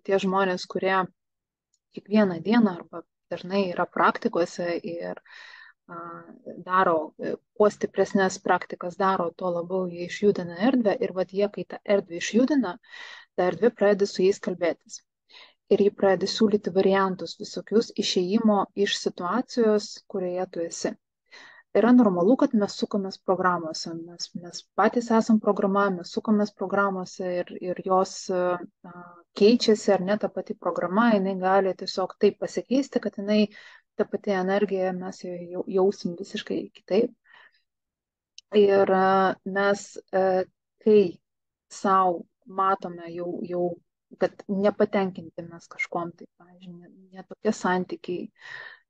tie žmonės, kurie kiekvieną dieną arba dažnai yra praktikose ir daro kuo stipresnės praktikas daro, tuo labiau jie išjudina erdvę ir vat jie, kai tą erdvę išjudina, ta erdvė pradeda su jais kalbėtis. Ir jį pradeda siūlyti variantus visokius išėjimo iš situacijos, kurioje tu esi. Yra normalu, kad mes sukomės programuose, mes patys esam programa, mes sukomės programuose ir jos keičiasi, ar ne ta pati programa, jinai gali tiesiog taip pasikeisti, kad jinai ta pati energija, mes jausim visiškai kitaip. Ir mes, kai savo matome jau, kad nepatenkinti mes kažkom, tai, pavyzdžiui, netokie santykiai,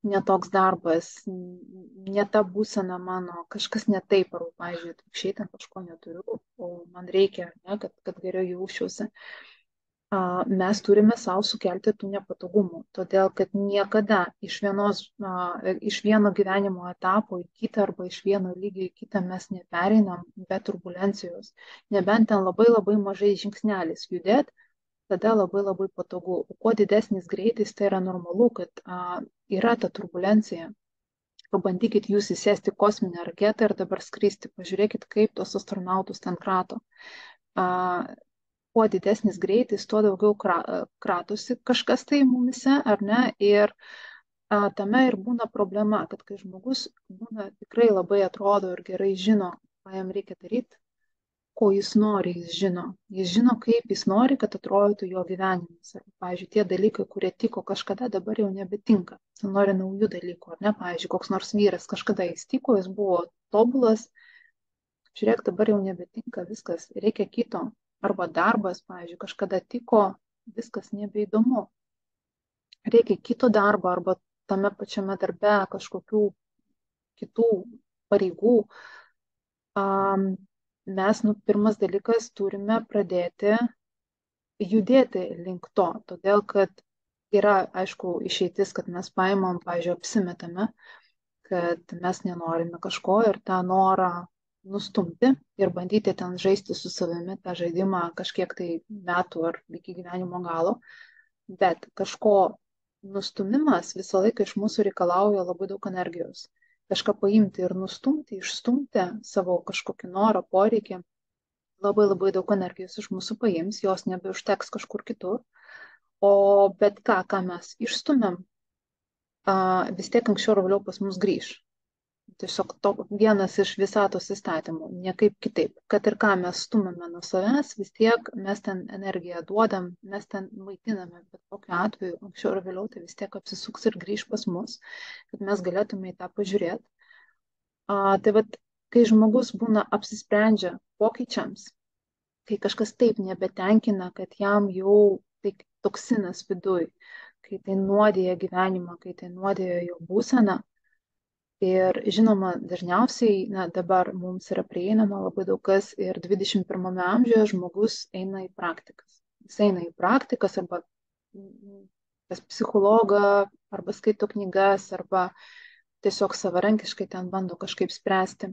netoks darbas, ne ta būsena mano, kažkas ne taip, ar, pavyzdžiui, atvirkščiai ten kažko neturiu, o man reikia, ne, kad geriau jausčiausi. Mes turime savo sukelti tų nepatogumų, todėl kad niekada iš vieno gyvenimo etapo į kitą arba iš vieno lygio į kitą mes nepereinam be turbulencijos. Nebent ten labai labai mažai žingsnelis judėt, tada labai labai patogu. O kuo didesnis greitis, tai yra normalu, kad yra ta turbulencija. Pabandykit jūs įsėsti kosminę raketą ir dabar skristi. Pažiūrėkit, kaip tos astronautus ten krato. Kuo didesnis greitis, tuo daugiau kratosi kažkas tai mumise, ar ne? Ir tame ir būna problema, kad kai žmogus būna tikrai labai atrodo ir gerai žino, ką jam reikia daryti, ko jis nori, jis žino. Jis žino, kaip jis nori, kad atrodytų jo gyvenimas. Ar, pavyzdžiui, tie dalykai, kurie tiko kažkada, dabar jau nebetinka. Jis nori naujų dalykų, ar ne? Pavyzdžiui, koks nors vyras kažkada jis tiko, jis buvo tobulas. Žiūrėk, dabar jau nebetinka viskas, reikia kito. Arba darbas, pavyzdžiui, kažkada tiko, viskas nebeįdomu. Reikia kito darbo arba tame pačiame darbe kažkokių kitų pareigų. Mes, pirmas dalykas, turime pradėti judėti link to, todėl kad yra, aišku, išeitis, kad mes paimam, pavyzdžiui, apsimetame, kad mes nenorime kažko ir tą norą nustumti ir bandyti ten žaisti su savimi tą žaidimą kažkiek tai metų ar iki gyvenimo galo, bet kažko nustumimas visą laiką iš mūsų reikalauja labai daug energijos. Kažką paimti ir nustumti, išstumti savo kažkokį norą, poreikį, labai labai daug energijos iš mūsų paims, jos nebeužteks kažkur kitur, o bet ką mes išstumėm, vis tiek anksčiau ar vėliau pas mus grįš. Tiesiog vienas iš visatos įstatymų, niekaip kitaip. Kad ir ką mes stumėme nuo savęs, vis tiek mes ten energiją duodam, mes ten maitiname, bet kokiu atveju, anksčiau ar vėliau, tai vis tiek apsisuks ir grįž pas mus, kad mes galėtume į tą pažiūrėti. Tai vat, kai žmogus būna apsisprendžia pokyčiams, kai kažkas taip nebetenkina, kad jam jau tai toksinas viduj, kai tai nuodėja gyvenimą, kai tai nuodėja jo būseną. Ir žinoma, dažniausiai, dabar mums yra prieinama labai daug kas ir 21 amžiuje žmogus eina į praktikas. Jis eina į praktikas arba pas psichologą, arba skaito knygas, arba tiesiog savarankiškai ten bando kažkaip spręsti.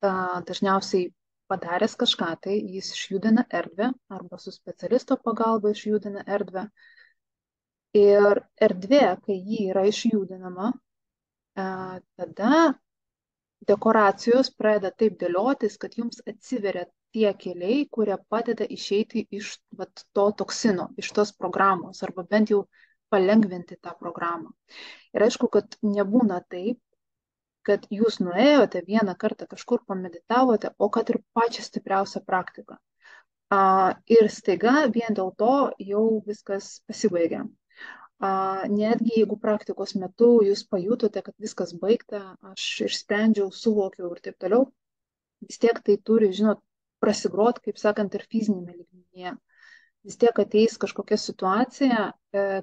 Dažniausiai padaręs kažką, tai jis išjudina erdvę arba su specialisto pagalba išjudina erdvę. Ir erdvė, kai ji yra išjudinama, tada dekoracijos pradeda taip dėliotis, kad jums atsiveria tie keliai, kurie padeda išeiti iš to toksino, iš tos programos, arba bent jau palengventi tą programą. Ir aišku, kad nebūna taip, kad jūs nuėjote vieną kartą kažkur pameditavote, o kad ir pačią stipriausią praktiką. Ir staiga vien dėl to jau viskas pasibaigia. Netgi jeigu praktikos metu jūs pajutote, kad viskas baigta, aš išsprendžiau, suvokiau ir taip toliau, vis tiek tai turi, žinot, prasigrot, kaip sakant, ir fizinėme lygmenyje. Vis tiek ateis kažkokia situacija,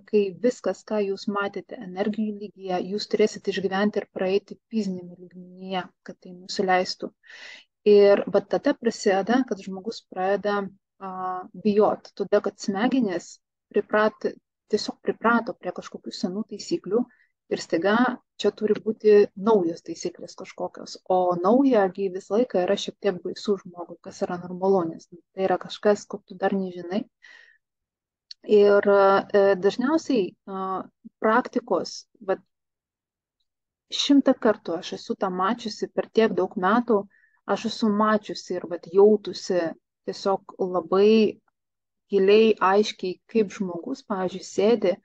kai viskas, ką jūs matėte energijų lygyje, jūs turėsite išgyventi ir praeiti fizinėme lygmenyje, kad tai nusileistų. Ir bet tada prasideda, kad žmogus pradeda bijoti, todėl kad smegenys tiesiog priprato prie kažkokių senų taisyklių ir staiga čia turi būti naujos taisyklės kažkokios. O naujagi visą laiką yra šiek tiek baisu žmogui, kas yra normalu, nes tai yra kažkas, ko tu dar nežinai. Ir dažniausiai praktikos, vat, 100 kartų aš esu tą mačiusi per tiek daug metų, aš esu mačiusi ir vat, jautusi tiesiog labai giliai, aiškiai, kaip žmogus, pavyzdžiui, sėdi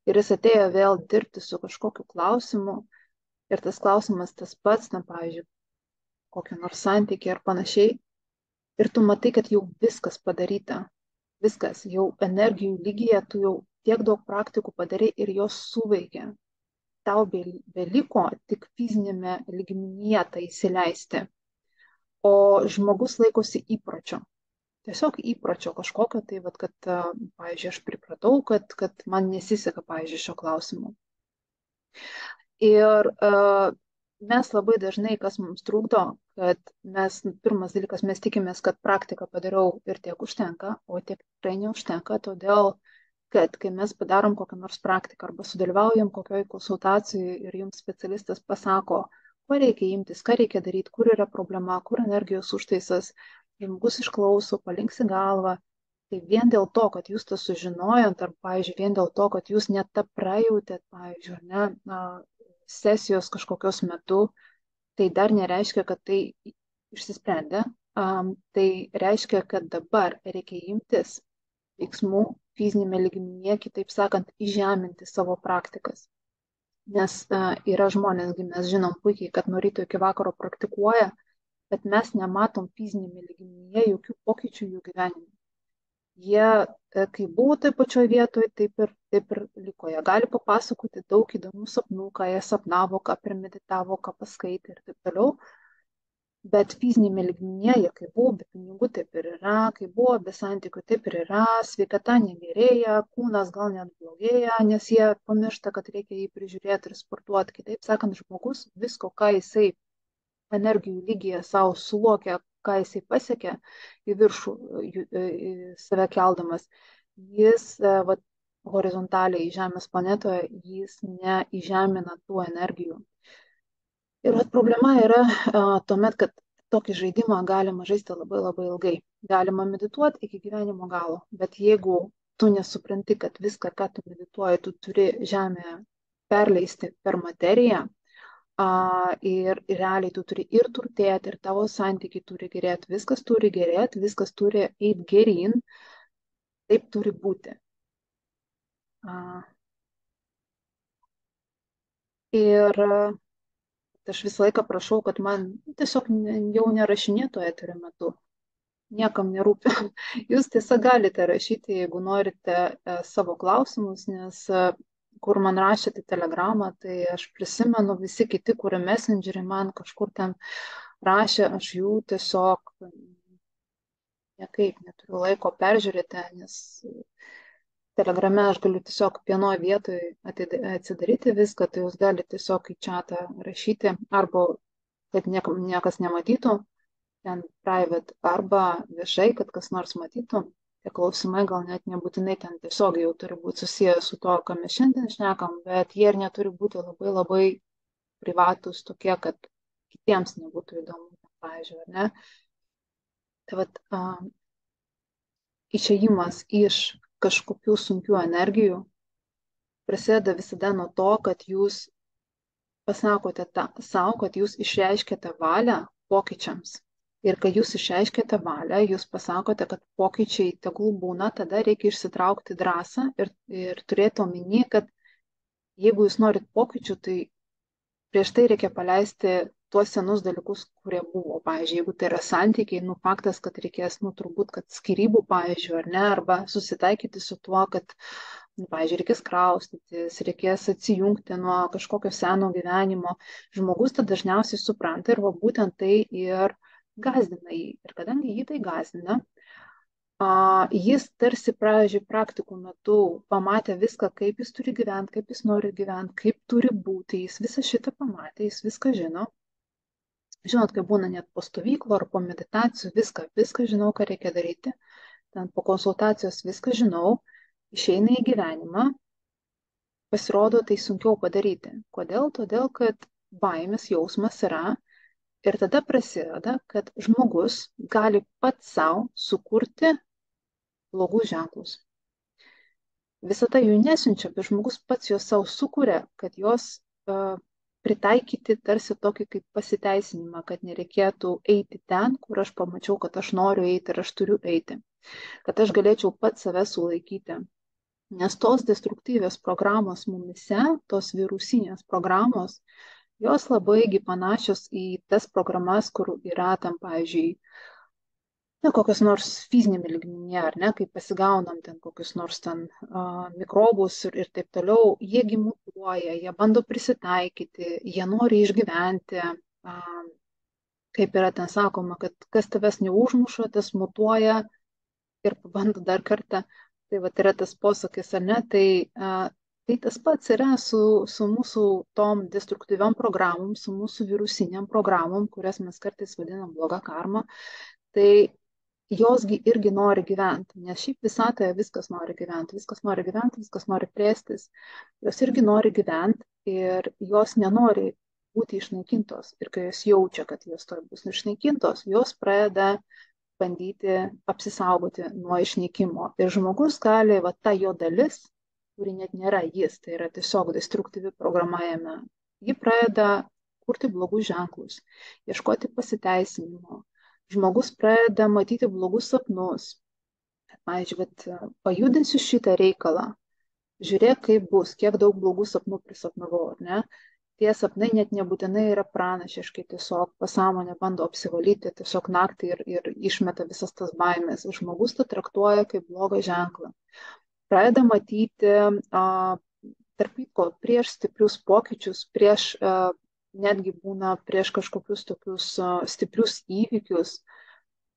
ir jis atėjo vėl dirbti su kažkokiu klausimu ir tas klausimas tas pats, na, pavyzdžiui, kokio nors santykiai ar panašiai, ir tu matai, kad jau viskas padaryta, viskas, jau energijų lygyje tu jau tiek daug praktikų padarai ir jos suveikia. Tau beliko tik fizinėme lygmenyje tai įsileisti, o žmogus laikosi įpročio. Tiesiog įpročio kažkokio, tai vat, kad, pavyzdžiui, aš pripratau, kad man nesiseka, pavyzdžiui, šio klausimu. Ir mes labai dažnai, kas mums trukdo, kad mes, pirmas dalykas, mes tikimės, kad praktiką padariau ir tiek užtenka, o tiek tikrai neužtenka, todėl, kad kai mes padarom kokią nors praktiką arba sudalyvaujam kokioj konsultacijai ir jums specialistas pasako, ko reikia imtis, ką reikia daryti, kur yra problema, kur energijos užtaisas, žmogus išklauso, palinksi galvą, tai vien dėl to, kad jūs tą sužinojant, ar, pavyzdžiui, vien dėl to, kad jūs net tą prajautėt, pavyzdžiui, ne, sesijos kažkokios metu, tai dar nereiškia, kad tai išsisprendė. Tai reiškia, kad dabar reikia imtis veiksmų fizinėme lygmenyje, kitaip sakant, įžeminti savo praktikas. Nes yra žmonės, mes žinom puikiai, kad nuo ryto iki vakaro praktikuoja, bet mes nematom fizinėme lygmenyje jokių pokyčių jų gyvenime. Jie, kai buvo toj pačioj vietoje, taip ir liko. Jie gali papasakoti daug įdomių sapnų, ką jie sapnavo, ką premeditavo, ką paskaitė ir taip toliau. Bet fizinėme lygmenyje, jie kai buvo be pinigų, taip ir yra, kai buvo be santykių, taip ir yra, sveikata negerėja, kūnas gal net blogėja, nes jie pamiršta, kad reikia jį prižiūrėti ir sportuoti. Kitaip sakant, žmogus visko, ką jisai energijų lygyje savo suvokia, ką jisai pasiekia į viršų save keldamas, jis vat, horizontaliai Žemės planetoje, jis neįžemina tų energijų. Ir vat, problema yra tuomet, kad tokį žaidimą galima žaisti labai labai ilgai. Galima medituoti iki gyvenimo galo, bet jeigu tu nesupranti, kad viską, ką tu medituoji, tu turi Žemėje perleisti per materiją, ir realiai tu turi ir turtėti, ir tavo santykiai turi gerėti, viskas turi eiti geryn, taip turi būti. Ir aš visą laiką prašau, kad man tiesiog jau nerašinėtų eterio metu, niekam nerūpi. Jūs tiesiog galite rašyti, jeigu norite savo klausimus, nes kur man rašėte telegramą, tai aš prisimenu visi kiti, kurie messengerį man kažkur ten rašė, aš jų tiesiog niekaip neturiu laiko peržiūrėti, nes telegrame aš galiu tiesiog vienoje vietoje atsidaryti viską, tai jūs galite tiesiog į čatą rašyti, arba kad niekas nematytų, ten private, arba viešai, kad kas nors matytų. Tie klausimai gal net nebūtinai ten tiesiog jau turi būti susijęs su to, ką mes šiandien šnekam, bet jie ir neturi būti labai labai privatus tokie, kad kitiems nebūtų įdomu, pavyzdžiui, ar ne? Tai vat, išėjimas iš kažkokių sunkių energijų prasideda visada nuo to, kad jūs pasakote savo, kad jūs išreiškėte valią pokyčiams. Ir kai jūs išreiškėte valią, jūs pasakote, kad pokyčiai tegul būna, tada reikia išsitraukti drąsą ir turėti omeny, kad jeigu jūs norit pokyčių, tai prieš tai reikia paleisti tuos senus dalykus, kurie buvo. Pavyzdžiui, jeigu tai yra santykiai, faktas, kad reikės, turbūt, kad skyrybų, pavyzdžiui, ar ne, arba susitaikyti su tuo, kad, pavyzdžiui, reikės kraustytis, reikės atsijungti nuo kažkokio seno gyvenimo. Žmogus tą dažniausiai supranta ir va būtent tai ir gazdina jį. Ir kadangi jį tai gazdina, jis tarsi, pavyzdžiui, praktikų metu pamatė viską, kaip jis turi gyventi, kaip jis nori gyventi, kaip turi būti, jis visą šitą pamatė, jis viską žino. Žinot, kai būna net po stovyklų ar po meditacijų, viską žinau, ką reikia daryti. Ten po konsultacijos viską žinau, išeina į gyvenimą, pasirodo tai sunkiau padaryti. Kodėl? Todėl, kad baimės jausmas yra. Ir tada prasideda, kad žmogus gali pats savo sukurti blogus ženklus. Visata jų nesiunčia, bet žmogus pats jos savo sukuria, kad jos pritaikyti tarsi tokį kaip pasiteisinimą, kad nereikėtų eiti ten, kur aš pamačiau, kad aš noriu eiti ir aš turiu eiti, kad aš galėčiau pats save sulaikyti. Nes tos destruktyvios programos mumise, tos virusinės programos, jos labaigi panašios į tas programas, kur yra tam, pavyzdžiui, kokios nors fizinėme lygmenyje, ar ne, kai pasigaunam ten kokius nors ten mikrobus ir taip toliau, jiegi mutuoja, jie bando prisitaikyti, jie nori išgyventi, kaip yra ten sakoma, kad kas tavęs neužmuša, tas mutuoja ir pabando dar kartą. Tai va, yra tas posakis, ar ne, tai tas pats yra su mūsų tom destruktyviom programom, su mūsų virusiniam programom, kurias mes kartais vadinam bloga karma. Tai josgi irgi nori gyventi, nes šiaip visatoje viskas nori gyventi, viskas nori plėstis, jos irgi nori gyventi ir jos nenori būti išnaikintos. Ir kai jos jaučia, kad jos turi bus išnaikintos, jos pradeda bandyti apsisaugoti nuo išnaikimo. Ir žmogus gali, va ta jo dalis, kuri net nėra jis, tai yra tiesiog destruktyvi programa jame, ji pradeda kurti blogus ženklus, ieškoti pasiteisinimo. Žmogus pradeda matyti blogus sapnus. Pavyzdžiui, pajudinsiu šitą reikalą, žiūrėk, kaip bus, kiek daug blogų sapnų prisapnavau, ar ne? Tie sapnai net nebūtinai yra pranašiškai, tiesiog pasąmonė bando apsivalyti tiesiog naktį ir išmeta visas tas baimės. Žmogus tą traktuoja kaip blogą ženklą. Pradeda matyti, tarp kitko, prieš stiprius pokyčius, netgi būna prieš kažkokius tokius stiprius įvykius,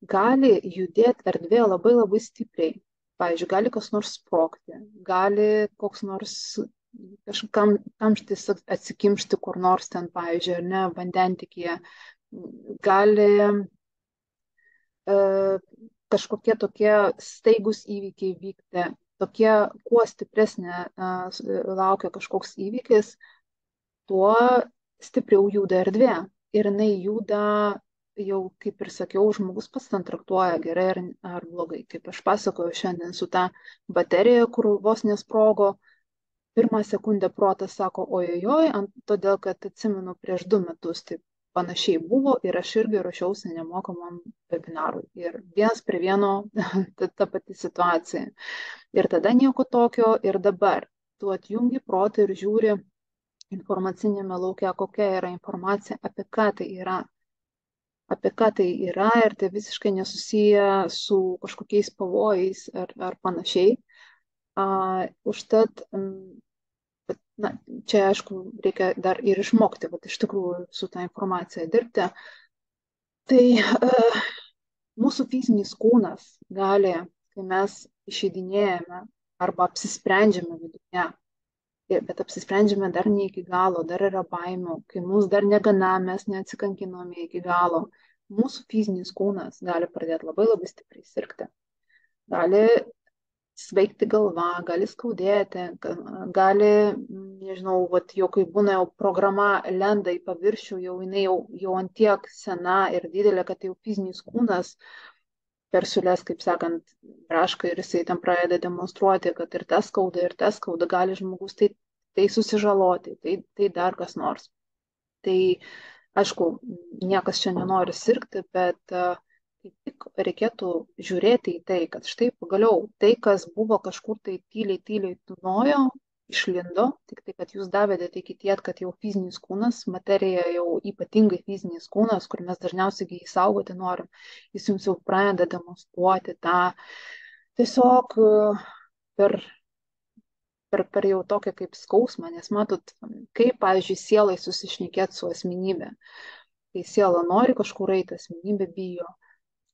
gali judėti erdvė labai labai stipriai. Pavyzdžiui, gali kas nors sprogti, gali koks nors kažkam kamštis atsikimšti kur nors ten, pavyzdžiui, ar ne, vandentikyje, gali kažkokie tokie staigus įvykiai vykti, tokie, kuo stipresnė laukia kažkoks įvykis, tuo stipriau juda erdvė. Ir jinai juda, jau kaip ir sakiau, žmogus pats ten traktuoja gerai ar blogai. Kaip aš pasakoju šiandien su ta baterija, kur vos nesprogo, pirmą sekundę protas sako, ojojoj, todėl kad atsimenu prieš 2 metus taip panašiai buvo ir aš irgi ruošiausi nemokamam webinarui. Ir 1:1 ta pati situacija. Ir tada nieko tokio ir dabar. Tu atjungi protą ir žiūri informacinėme lauke, kokia yra informacija, apie ką tai yra. Ir tai visiškai nesusiję su kažkokiais pavojais ar panašiai. Užtat, čia aišku, reikia dar ir išmokti, bet iš tikrųjų su tą informacija dirbti. Tai mūsų fizinis kūnas gali, kai mes išeidinėjame arba apsisprendžiame viduje, bet apsisprendžiame dar ne iki galo, dar yra baimių, kai mūsų dar negana, mes neatsikankinome iki galo, mūsų fizinis kūnas gali pradėti labai labai stipriai sirgti. Gali sveikti galva, gali skaudėti, gali, nežinau, jau kai būna jau programa lenda į paviršių, jinai jau antiek sena ir didelė, kad jau fizinis kūnas per siūles, kaip sakant, braška ir jisai tam pradeda demonstruoti, kad ir tas skauda, gali žmogus tai susižaloti, tai dar kas nors. Tai, aišku, niekas čia nenori sirgti, bet kaip tik reikėtų žiūrėti į tai, kad štai pagaliau tai, kas buvo kažkur tai tyliai tūnojo, išlindo, tik tai, kad jūs davėte tikėt, kad jau fizinis kūnas, materija jau ypatingai fizinis kūnas, kur mes dažniausiai jį saugoti norim, jis jums jau pradeda demonstruoti tą tiesiog per jau tokią kaip skausmą, nes matot, kaip, pavyzdžiui, sielai susišnekėti su asmenybė. Kai siela nori kažkur eiti, asmenybė bijo.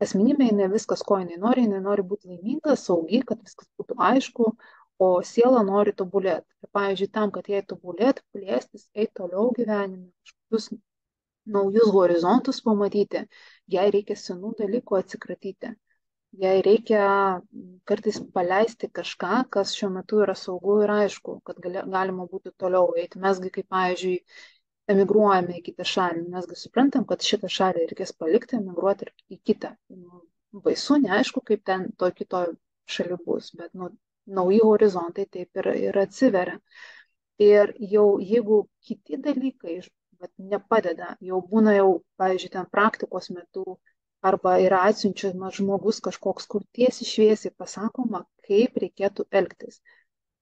Asmenybė, jinai viskas, ko jinai nori būti laiminga, saugi, kad viskas būtų aišku, o siela nori tobulėti. Ir, pavyzdžiui, tam, kad jai tobulėti, plėstis, eiti toliau gyvenime, kažkokius naujus horizontus pamatyti, jai reikia senų dalykų atsikratyti. Jai reikia kartais paleisti kažką, kas šiuo metu yra saugu ir aišku, kad galima būtų toliau eiti. Mesgi, kaip, pavyzdžiui, emigruojame į kitą šalį, mesgi suprantam, kad šitą šalį reikės palikti, emigruoti ir į kitą. Baisu, neaišku, kaip ten to kito šalių bus, bet nauji horizontai taip ir atsiveria. Ir jau jeigu kiti dalykai nepadeda, jau būna jau, pavyzdžiui, ten praktikos metu arba yra atsiunčiamas žmogus kažkoks, kur tiesiai šviesiai pasakoma, kaip reikėtų elgtis.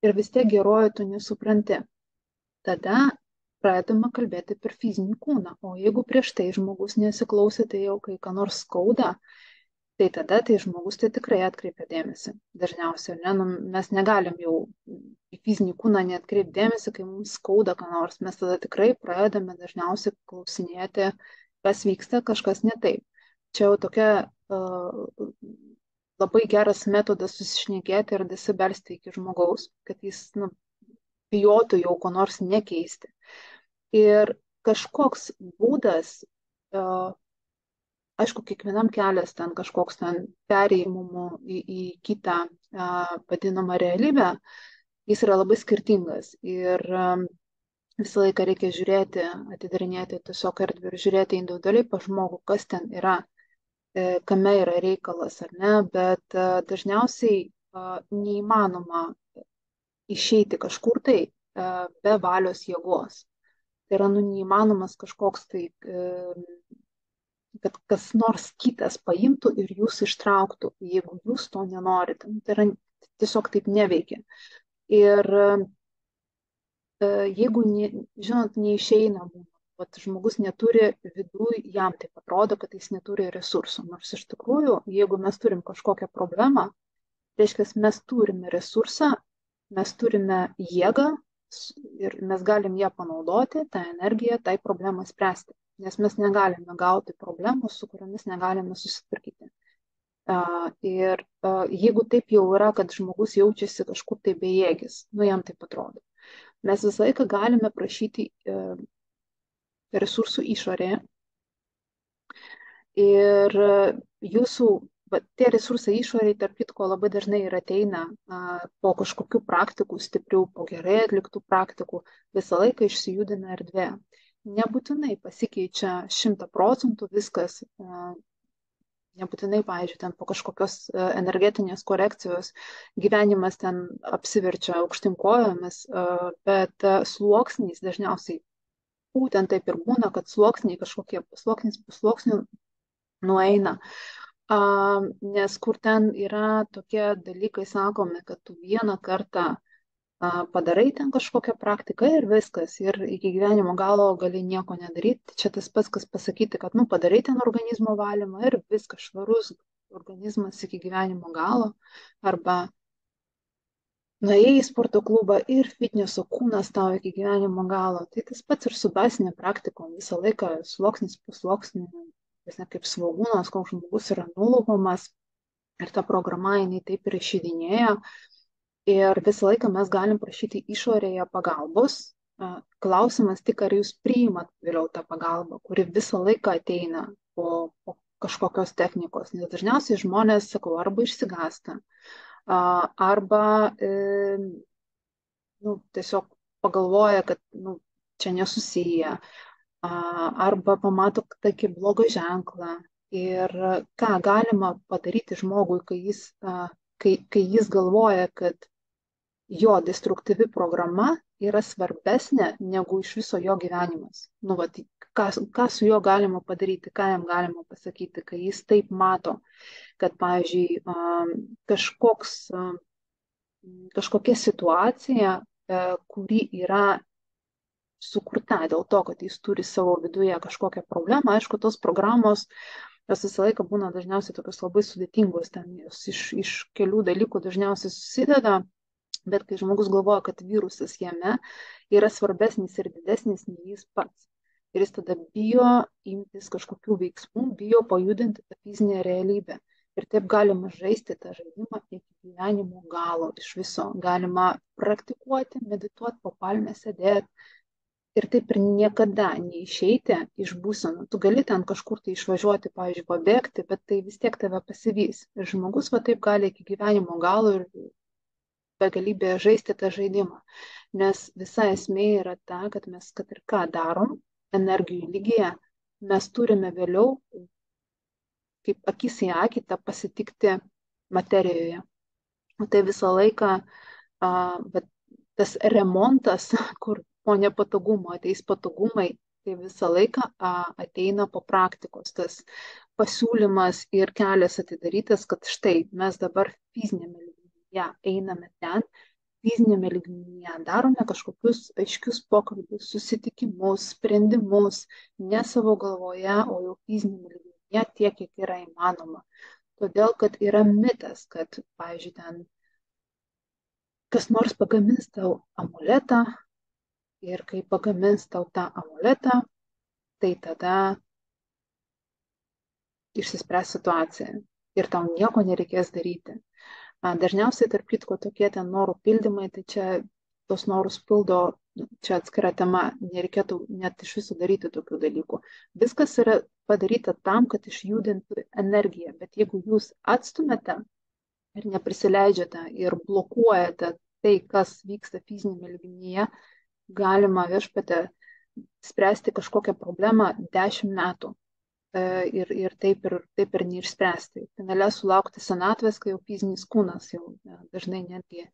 Ir vis tiek gerojo tu nesupranti. Tada pradedama kalbėti per fizinį kūną. O jeigu prieš tai žmogus nesiklausė, tai jau kai ką nors skauda, tai tada tai žmogus tai tikrai atkreipia dėmesį. Dažniausiai, ne, nu, mes negalim jau į fizinį kūną neatkreipti dėmesį, kai mums skauda ką nors. Mes tada tikrai pradedame dažniausiai klausinėti, kas vyksta, kažkas ne taip. Čia jau tokia labai geras metodas susišnekėti ir dasibelsti iki žmogaus, kad jis bijotų jau ko nors nekeisti. Ir kažkoks būdas, aišku, kiekvienam kelias ten kažkoks ten perėjimų į kitą vadinamą realybę, jis yra labai skirtingas. Ir visą laiką reikia žiūrėti, atidarinėti tiesiog erdvę ir žiūrėti individualiai pa žmogų, kas ten yra, kame yra reikalas ar ne, bet dažniausiai neįmanoma išeiti kažkur tai be valios jėgos. Tai yra neįmanomas kažkoks tai, kad kas nors kitas paimtų ir jūs ištrauktų, jeigu jūs to nenorite. Tai yra tiesiog taip neveikia. Ir jeigu, žinot, neišeina, žmogus neturi viduj, jam taip atrodo, kad jis neturi resursų. Nors iš tikrųjų, jeigu mes turim kažkokią problemą, reiškia, mes turime resursą, mes turime jėgą ir mes galim ją panaudoti, tą energiją, tai problemą spręsti. Nes mes negalime gauti problemų, su kuriomis negalime susitvarkyti. Ir jeigu taip jau yra, kad žmogus jaučiasi kažkur tai bejėgis, jam taip atrodo, mes visą laiką galime prašyti resursų išorėje. Ir jūsų tie resursai išoriai, tarp kitko, labai dažnai ir ateina po kažkokių praktikų stiprių, po gerai atliktų praktikų, visą laiką išsijudina erdvė. Nebūtinai pasikeičia 100% viskas, nebūtinai, pavyzdžiui, ten po kažkokios energetinės korekcijos gyvenimas ten apsiverčia aukštyn kojomis, bet sluoksniais dažniausiai būtent taip ir būna, kad sluoksniai kažkokie sluoksnis po sluoksnių nueina. Nes kur ten yra tokie dalykai sakomi, kad tu vieną kartą padarai ten kažkokią praktiką ir viskas, ir iki gyvenimo galo gali nieko nedaryti. Čia tas pats, kas pasakyti, kad padarai ten organizmo valymą ir viskas švarus organizmas iki gyvenimo galo, arba nuėjai į sporto klubą ir fitneso kūnas tau iki gyvenimo galo. Tai tas pats ir su dvasinė praktikom, visą laiką sluoksnis po sluoksnių, kaip svogūnas, koks žmogus yra nulupomas ir ta programa jinai taip ir išeidinėja. Ir visą laiką mes galim prašyti išorėje pagalbos. Klausimas tik, ar jūs priimat vėliau tą pagalbą, kuri visą laiką ateina po kažkokios technikos. Nes dažniausiai žmonės, sakau, arba išsigąsta, arba tiesiog pagalvoja, kad čia nesusiję, arba pamato tokį blogą ženklą. Ir ką galima padaryti žmogui, kai jis galvoja, kad jo destruktyvi programa yra svarbesnė negu iš viso jo gyvenimas. Ką su juo galima padaryti, ką jam galima pasakyti, kai jis taip mato, kad, pavyzdžiui, kažkokia situacija, kuri yra sukurta dėl to, kad jis turi savo viduje kažkokią problemą. Aišku, tos programos, jos visą laiką būna dažniausiai tokios labai sudėtingos, ten jos iš kelių dalykų dažniausiai susideda, bet kai žmogus galvoja, kad virusas jame yra svarbesnis ir didesnis nei jis pats. Ir jis tada bijo imtis kažkokių veiksmų, bijo pajudinti tą fizinę realybę. Ir taip galima žaisti tą žaidimą iki gyvenimo galo iš viso. Galima praktikuoti, medituoti, po palmę sėdėti. Ir taip ir niekada neišeiti iš būsenų. Tu gali ten kažkur tai išvažiuoti, pavyzdžiui, pabėgti, bet tai vis tiek tave pasivys. Ir žmogus taip gali iki gyvenimo galo ir begalybėje žaisti tą žaidimą. Nes visa esmė yra ta, kad mes, kad ir ką darom, energijų lygyje, mes turime vėliau, kaip akis į akį, tą pasitikti materijoje. Tai visą laiką bet tas remontas, kur po nepatogumo ateis patogumai, tai visą laiką ateina po praktikos. Tas pasiūlymas ir kelias atidarytas, kad štai mes dabar fizinėme lygmenyje einame ten, fizinėme lygmenyje darome kažkokius aiškius pokalbius, susitikimus, sprendimus, ne savo galvoje, o jau fizinėme lygmenyje tiek, kiek yra įmanoma. Todėl, kad yra mitas, kad, pavyzdžiui, ten kas nors pagamins tau amuletą ir kai pagamins tau tą amuletą, tai tada išsispręs situacija ir tau nieko nereikės daryti. Dažniausiai, tarp kitko, tokie ten norų pildymai, tai čia tos norus pildo, čia atskira tema, nereikėtų net iš viso daryti tokių dalykų. Viskas yra padaryta tam, kad išjudintų energiją, bet jeigu jūs atstumėte ir neprisileidžiate ir blokuojate tai, kas vyksta fizinėme lygmenyje, galima viešpatė spręsti kažkokią problemą 10 metų ir taip ir neišspręsti. Finale sulaukti senatvės, kai jau fizinis kūnas jau dažnai netgi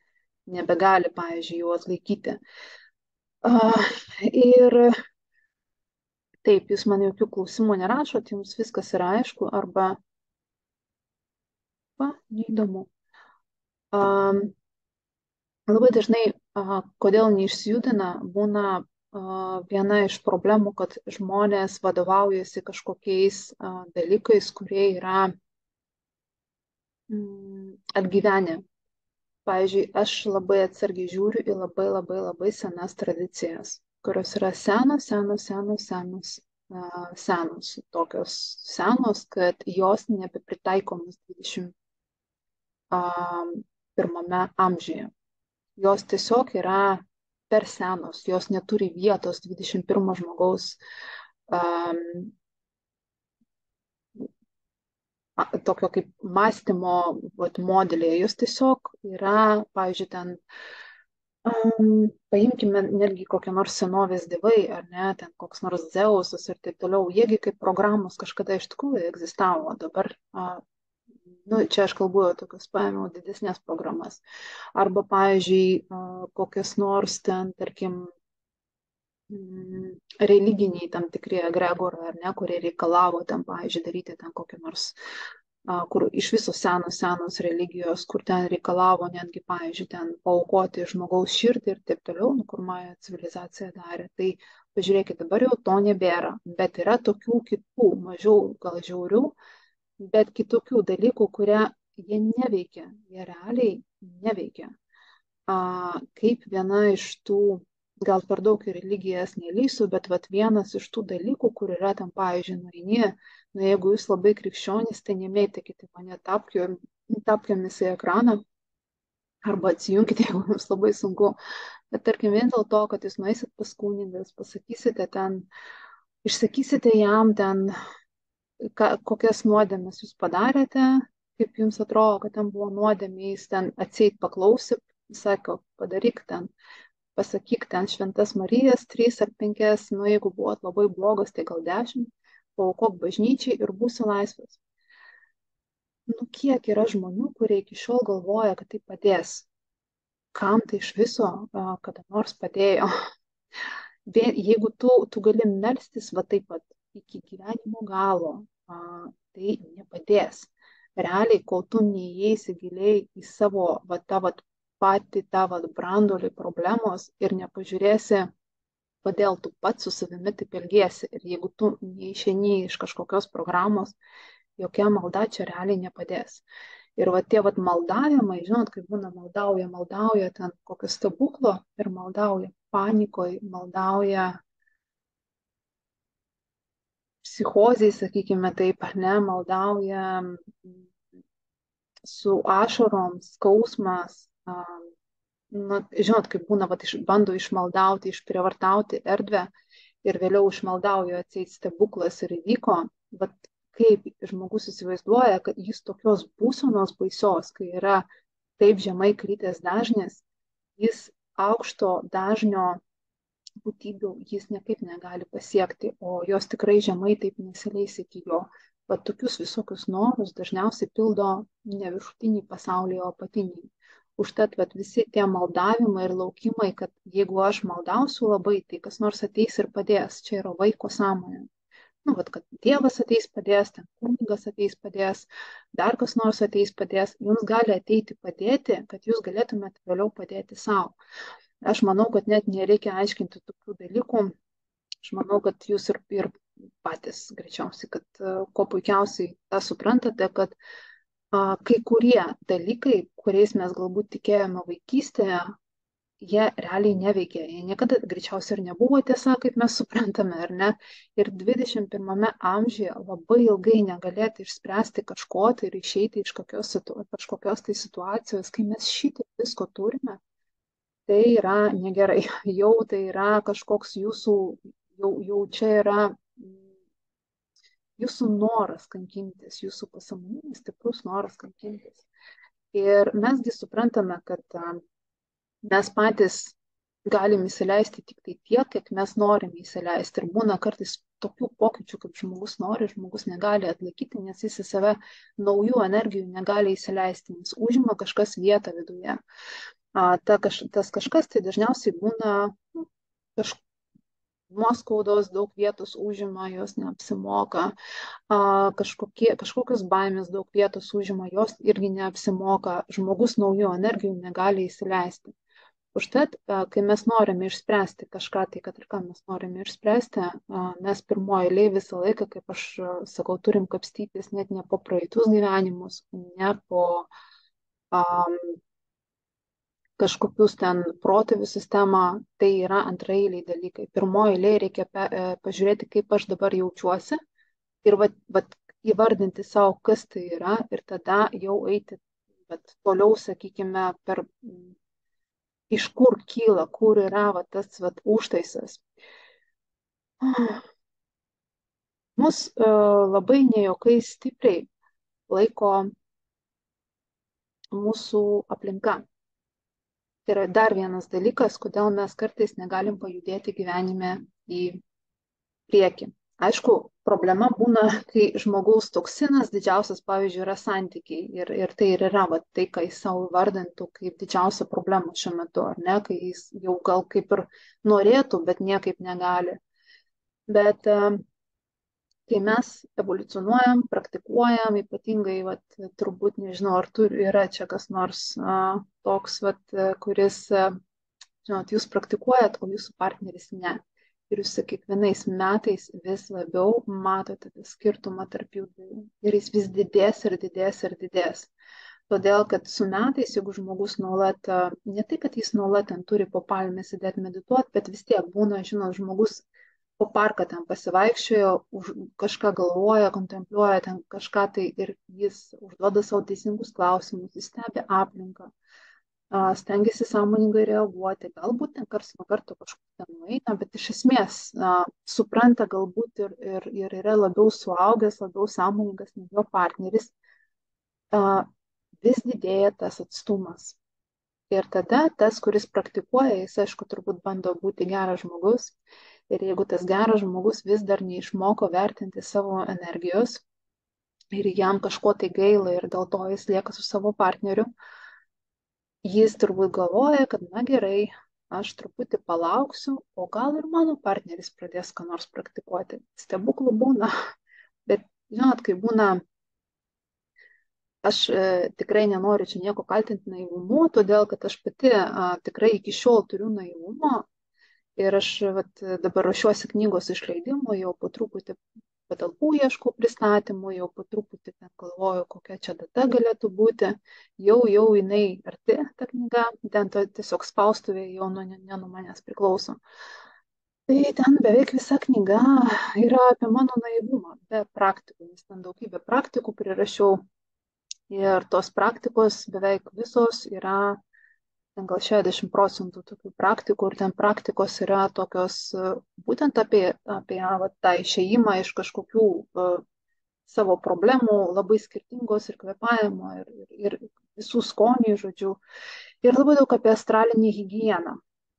nebegali, pavyzdžiui, juos laikyti. Ir taip, jūs man jokių klausimų nerašot, jums viskas yra aišku, arba neįdomu. Labai dažnai, kodėl neišsijudina, būna viena iš problemų, kad žmonės vadovaujasi kažkokiais dalykais, kurie yra atgyvenę. Pavyzdžiui, aš labai atsargiai žiūriu į labai senas tradicijas, kurios yra senos, tokios senos, kad jos nebepritaikomas 21 amžiuje. Jos tiesiog yra per senos, jos neturi vietos 21 žmogaus tokio kaip mąstymo modelėje. Jos tiesiog yra, pavyzdžiui, ten paimkime netgi kokią nors senovės dievai, ar ne, ten koks nors Dzeusas ir taip toliau. Jiegi kaip programos kažkada iš tikrųjų egzistavo, dabar čia aš kalbu tokias paėmiau didesnės programas. Arba, pavyzdžiui, kokias nors ten, tarkim, religiniai tam tikri egregorai, ar ne, kurie reikalavo ten, pavyzdžiui, daryti ten kokią nors, kur iš viso senos religijos, kur ten reikalavo netgi, pavyzdžiui, ten paaukoti žmogaus širdį ir taip toliau, kur maja civilizacija darė. Tai pažiūrėkit, dabar jau to nebėra, bet yra tokių kitų, mažiau gal žiaurių, bet kitokių dalykų, kurie jie neveikia, jie realiai neveikia. Kaip viena iš tų, gal per daug į religijas nelysiu, bet vienas iš tų dalykų, kur yra ten, pavyzdžiui, nueini, jeigu jūs labai krikščionys, tai nemėtykite mane tapkėmis į ekraną, arba atsijunkite, jeigu jums labai sunku. Bet tarkim, vien dėl to, kad jūs nueisit pas kunigas, pasakysite ten, išsakysite jam ten, kokias nuodėmes jūs padarėte, kaip jums atrodo, kad ten buvo nuodėmė, jis ten atseit paklausė, sako, padaryk ten, pasakyk ten šventas Marijas 3 ar 5, jeigu buvot labai blogas, tai gal 10, paaukok bažnyčiai ir būsi laisvas. Kiek yra žmonių, kurie iki šiol galvoja, kad tai padės? Kam tai iš viso kada nors padėjo? Jeigu tu gali melstis taip pat iki gyvenimo galo, tai nepadės. Realiai, kol tu neįeisi giliai į savo patį tą branduolį problemos ir nepažiūrėsi, kodėl tu pats su savimi taip elgiesi. Ir jeigu tu neišeini iš kažkokios programos, jokia malda čia realiai nepadės. Ir tie maldavimai, žinot, kaip būna maldauja ten kokio stebuklo ir maldauja panikoj, maldauja psichozai, sakykime taip, ar ne, maldauja su ašarom, skausmas. Žinot, kaip būna, bando išmaldauti, išprievartauti erdvę ir vėliau išmaldauja atseit stebuklas ir įvyko. Kaip žmogus įsivaizduoja, kad jis tokios būsenos baisios, kai yra taip žemai kritęs dažnis, jis aukšto dažnio būtybių jis niekaip negali pasiekti, o jos tikrai žemai taip nesileis iki jo. va tokius visokius norus dažniausiai pildo ne viršutiniai pasaulyje, o apatiniai. Užtat vat, visi tie maldavimai ir laukimai, kad jeigu aš maldausiu labai, tai kas nors ateis ir padės. Čia yra vaiko sąmonė. Nu, vat, kad Dievas ateis padės, ten kunigas ateis padės, dar kas nors ateis padės. Jums gali ateiti padėti, kad jūs galėtumėte vėliau padėti savo. Aš manau, kad net nereikia aiškinti tokių dalykų. Aš manau, kad jūs ir patys greičiausiai, kad kuo puikiausiai tą suprantate, kad kai kurie dalykai, kuriais mes galbūt tikėjome vaikystėje, jie realiai neveikia. Jie niekada greičiausiai ir nebuvo tiesa, kaip mes suprantame, ar ne? Ir 21 amžiuje labai ilgai negalėti išspręsti kažko tai ir išeiti iš kažkokios tai situacijos, kai mes šitą visko turime, tai yra negerai. Jau tai yra kažkoks jūsų, jau čia yra jūsų noras kankintis, jūsų pasąmoninis stiprus noras kankintis. Ir mesgi suprantame, kad mes patys galim įsileisti tik tai tiek, kiek mes norime įsileisti. Ir būna kartais tokių pokyčių, kaip žmogus nori, žmogus negali atlaikyti, nes jis į save naujų energijų negali įsileisti, nes užima kažkas vietą viduje. Tas kažkas tai dažniausiai būna nuoskaudos, daug vietos užima, jos neapsimoka, kažkokios baimės daug vietos užima, jos irgi neapsimoka, žmogus naujų energijų negali įsileisti. Užtat, kai mes norime išspręsti kažką, tai kad ir ką mes norime išspręsti, mes pirmoji eilė visą laiką, kaip aš sakau, turim kapstytis net ne po praeitus gyvenimus, ne po kažkokius ten protėvių sistemą, tai yra antraeiliai dalykai. Pirmoji eilė reikia pažiūrėti, kaip aš dabar jaučiuosi ir įvardinti savo, kas tai yra ir tada jau eiti toliau, sakykime, iš kur kyla, kur yra tas užtaisas. Mus labai nejuokais stipriai laiko mūsų aplinka. Tai yra dar vienas dalykas, kodėl mes kartais negalim pajudėti gyvenime į priekį. Aišku, problema būna, kai žmogaus toksinas didžiausias, pavyzdžiui, yra santykiai. Ir tai ir yra tai, ką jis savo vardintų kaip didžiausia problema šiuo metu, ar ne, kai jis jau gal kaip ir norėtų, bet niekaip negali. Bet kai mes evoliucionuojam, praktikuojam, ypatingai, turbūt nežinau, ar yra čia kas nors toks, kuris, žinot, jūs praktikuojat, o jūsų partneris ne. Ir jūs kiekvienais metais vis labiau matote tą skirtumą tarp jų dviejų. Ir jis vis didės ir didės ir didės. Todėl, kad su metais, jeigu žmogus nuolat, ne tai, kad jis nuolat ten turi po palmę sėdėti medituoti, bet vis tiek būna, žinot, žmogus po parką ten pasivaikščiojo, kažką galvoja, kontempliuoja ten kažką tai ir jis užduoda savo teisingus klausimus, jis stebi aplinką, stengiasi sąmoningai reaguoti, galbūt ten karts nuo karto kažkur ten nueina, bet iš esmės supranta galbūt ir yra labiau suaugęs, labiau sąmoningas nei jo partneris, vis didėja tas atstumas. Ir tada tas, kuris praktikuoja, jis aišku turbūt bando būti geras žmogus. Ir jeigu tas geras žmogus vis dar neišmoko vertinti savo energijos ir jam kažko tai gaila ir dėl to jis lieka su savo partneriu, jis turbūt galvoja, kad na gerai, aš truputį palauksiu, o gal ir mano partneris pradės ką nors praktikuoti. Stebuklų būna, bet žinot, kai būna, aš tikrai nenoriu čia nieko kaltinti naivumu, todėl kad aš pati tikrai iki šiol turiu naivumo ir aš dabar ruošiuosi knygos išleidimo, jau po truputį patalpų ieškau pristatymų, jau po truputį galvoju, kokia čia data galėtų būti, jau jinai arti ta knyga, ten tiesiog spaustuvė jau ne nuo manęs priklauso. Tai ten beveik visa knyga yra apie mano naivumą, be praktikų, nes ten daugybė praktikų prirašiau ir tos praktikos beveik visos yra, ten gal 60% tokių praktikų ir ten praktikos yra tokios būtent apie tą išėjimą iš kažkokių savo problemų, labai skirtingos ir kvėpavimo, ir visų skonių, žodžiu, ir labai daug apie astralinį higieną.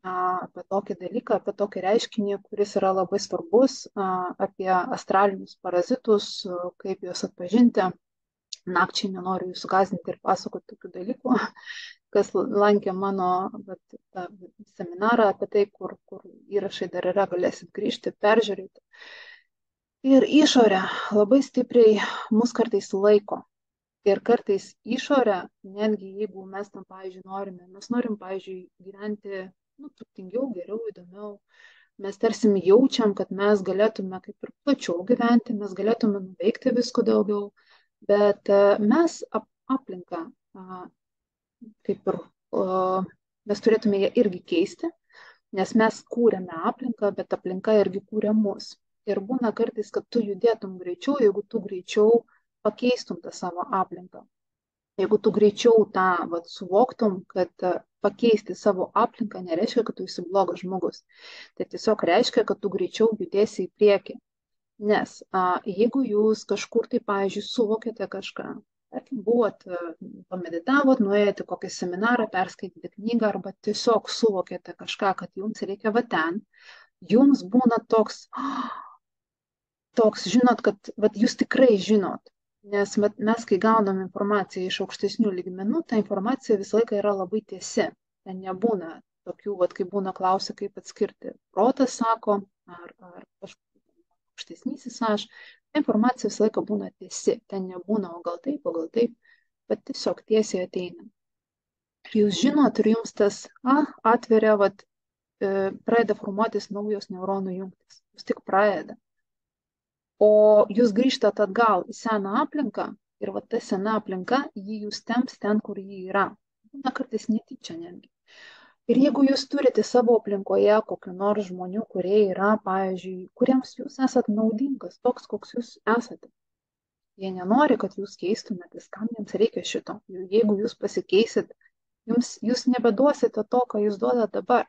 apie tokį dalyką, apie tokį reiškinį, kuris yra labai svarbus, apie astralinius parazitus, kaip juos atpažinti. Nakčiai nenoriu jūsų gąsdinti ir pasakoti tokių dalykų, kas lankė mano tą seminarą apie tai, kur įrašai dar yra, galėsit grįžti, peržiūrėti. Ir išorė labai stipriai mus kartais laiko. Ir kartais išorė, netgi jeigu mes tam, pavyzdžiui, mes norim, pavyzdžiui, gyventi, turtingiau, geriau, įdomiau, mes tarsi jaučiam, kad mes galėtume kaip ir plačiau gyventi, mes galėtume nuveikti visko daugiau, bet mes aplinką, kaip ir mes turėtume ją irgi keisti, nes mes kūrėme aplinką, bet aplinka irgi kūrė mus. Ir būna kartais, kad tu judėtum greičiau, jeigu tu greičiau pakeistum tą savo aplinką. Jeigu tu greičiau tą suvoktum, kad pakeisti savo aplinką nereiškia, kad tu esi blogas žmogus. Tai tiesiog reiškia, kad tu greičiau judėsi į priekį. Nes jeigu jūs kažkur tai, pavyzdžiui, suvokėte kažką, tarkim, pameditavot, nuėjote kokį seminarą, perskaitėte knygą arba tiesiog suvokėte kažką, kad jums reikia va ten, jums būna toks, žinot, kad jūs tikrai žinot. Nes mes, kai gaunam informaciją iš aukštesnių lygmenų, ta informacija visą laiką yra labai tiesi. Ten nebūna tokių, kaip būna klausia, kaip atskirti. Protas sako, ar kažkoks aukštesnysis aš. Ta informacija visą laiką būna tiesi. Ten nebūna, o gal taip, bet tiesiog tiesiai ateina. Ir jūs žinot, ir jums tas atveria, pradeda formuotis naujos neuronų jungtis. Jūs tik pradeda. O jūs grįžtat atgal į seną aplinką ir ta sena aplinka, jį jūs temps ten, kur jį yra. Na, kartais netyčia netgi. Ir jeigu jūs turite savo aplinkoje kokių nors žmonių, kurie yra, pavyzdžiui, kuriems jūs esat naudingas, toks, koks jūs esate. Jie nenori, kad jūs keistumėtės, kam jiems reikia šito. Jeigu jūs pasikeisit, jūs nebeduosite to, ką jūs duodate dabar.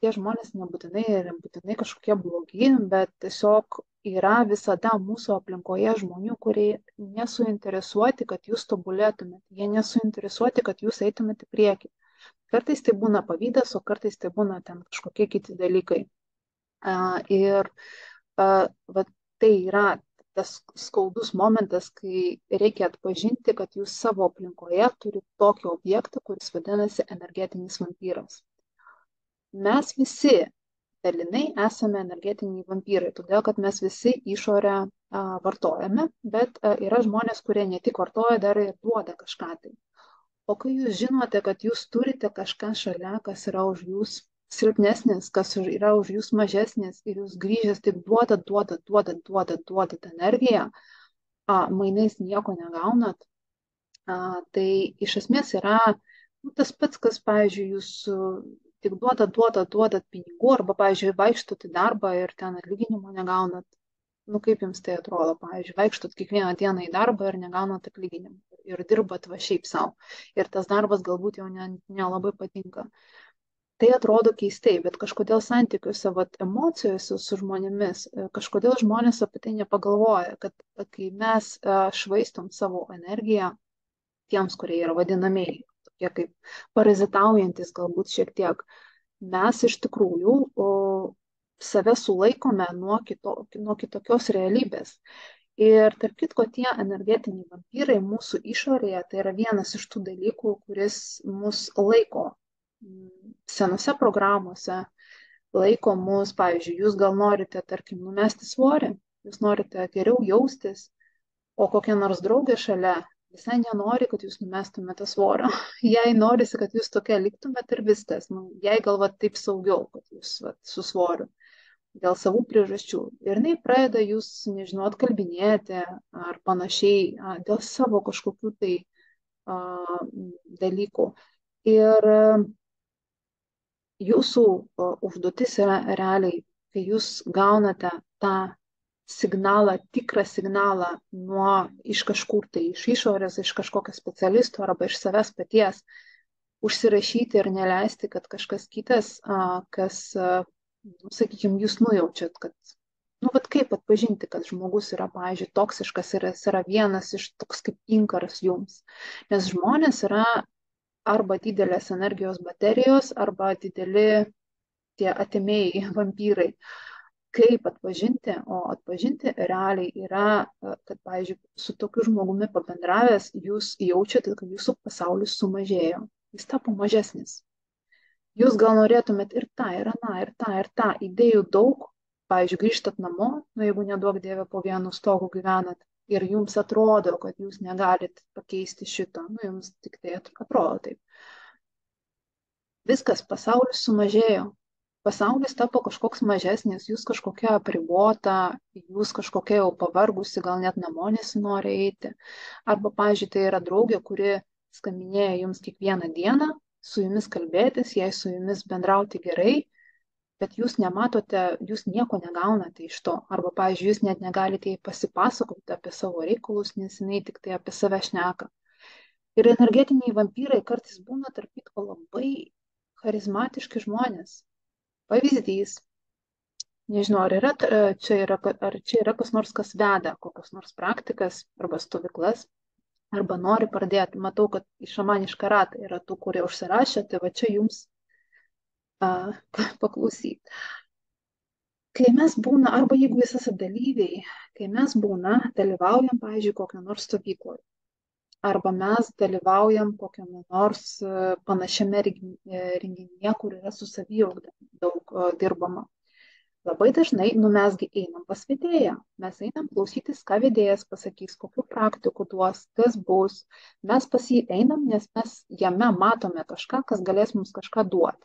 Tie žmonės nebūtinai kažkokie blogi, bet tiesiog yra visada mūsų aplinkoje žmonių, kurie nesuinteresuoti, kad jūs tobulėtumėte. Jie nesuinteresuoti, kad jūs eitumėte į priekį. Kartais tai būna pavydas, o kartais tai būna ten kažkokie kiti dalykai. Ir tai yra tas skaudus momentas, kai reikia atpažinti, kad jūs savo aplinkoje turite tokį objektą, kuris vadinasi energetinis vampyras. Mes visi dalinai esame energetiniai vampyrai, todėl kad mes visi išorę vartojame, bet yra žmonės, kurie ne tik vartoja, dar ir duoda kažką tai. O kai jūs žinote, kad jūs turite kažką šalia, kas yra už jūs silpnesnis, kas yra už jūs mažesnis ir jūs grįžęs tik duodat energiją, mainais nieko negaunat, tai iš esmės yra tas pats, kas, pavyzdžiui, jūs tik duodat pinigų arba, pavyzdžiui, vaikštot į darbą ir ten atlyginimo negaunat. Kaip jums tai atrodo, pavyzdžiui, vaikštot kiekvieną dieną į darbą ir negaunat atlyginimą ir dirbat šiaip savo. Ir tas darbas galbūt jau nelabai patinka. Tai atrodo keistai, bet kažkodėl santykiuose, emocijose su žmonėmis, kažkodėl žmonės apie tai nepagalvoja, kad kai mes švaistom savo energiją tiems, kurie yra vadinamieji, tokie kaip parazitaujantis galbūt šiek tiek, mes iš tikrųjų save sulaikome nuo kitokios realybės. Ir tarp kitko, tie energetiniai vampyrai mūsų išorėje, tai yra vienas iš tų dalykų, kuris mus laiko senose programuose, laiko mus, pavyzdžiui, jūs gal norite, tarkim, numesti svorį, jūs norite geriau jaustis, o kokia nors draugė šalia visai nenori, kad jūs numestumėte svorio. Jai norisi, kad jūs tokia liktumėte ir viskas. Jai gal taip saugiau, kad jūs su svoriu. Dėl savų priežasčių. Ir jinai pradeda jūs, nežinau, atkalbinėti ar panašiai, dėl savo kažkokių tai dalykų. Ir jūsų užduotis yra realiai, kai jūs gaunate tą signalą, tikrą signalą iš kažkur tai, iš išorės, iš kažkokio specialisto arba iš savęs paties, užsirašyti ir neleisti, kad kažkas kitas, kas, sakykime, jūs nujaučiat, kad, kaip atpažinti, kad žmogus yra, pavyzdžiui, toksiškas ir jis yra vienas iš toks kaip inkaras jums. Nes žmonės yra arba didelės energijos baterijos, arba dideli tie atimėjai vampyrai. Kaip atpažinti? O atpažinti realiai yra, kad, pavyzdžiui, su tokiu žmogumi pabendravęs, jūs jaučiate, kad jūsų pasaulis sumažėjo. Jis tapo mažesnis. Jūs gal norėtumėt ir tą, ir aną, ir tą, ir tą. Idėjų daug. Pavyzdžiui, grįžtat namo, jeigu neduok dievę po vienu stogu gyvenat, ir jums atrodo, kad jūs negalit pakeisti šito, jums tik tai atrodo taip. Viskas, pasaulis sumažėjo. Pasaulis tapo kažkoks mažesnis, jūs kažkokia apribota, jūs kažkokia jau pavargusi, gal net namo nesinori eiti. Arba, pavyzdžiui, tai yra draugė, kuri skambinėja jums kiekvieną dieną, su jumis kalbėtis, jei su jumis bendrauti gerai, bet jūs nematote, jūs nieko negaunate iš to. Arba, pavyzdžiui, jūs net negalite pasipasakoti apie savo reikalus, nes jinai tik tai apie save šneka. Ir energetiniai vampyrai kartais būna, tarp kitko, labai charizmatiški žmonės. Pavyzdys, nežinau, ar čia yra kas nors, kas veda kokios nors praktikas arba stovyklas, arba nori pradėti. Matau, kad į šamanišką ratą yra tų, kurie užsirašė, tai va čia jums paklausyti. Kai mes būna, arba jeigu jūs esate dalyviai, kai mes dalyvaujam, pavyzdžiui, kokią nors stovykloje, arba mes dalyvaujam kokiame nors panašiame renginyje, kur yra su saviugda daug dirbama. Labai dažnai, mesgi einam pas vedėją, mes einam klausytis, ką vedėjas pasakys, kokių praktikų duos, kas bus. Mes pas jį einam, nes mes jame matome kažką, kas galės mums kažką duoti.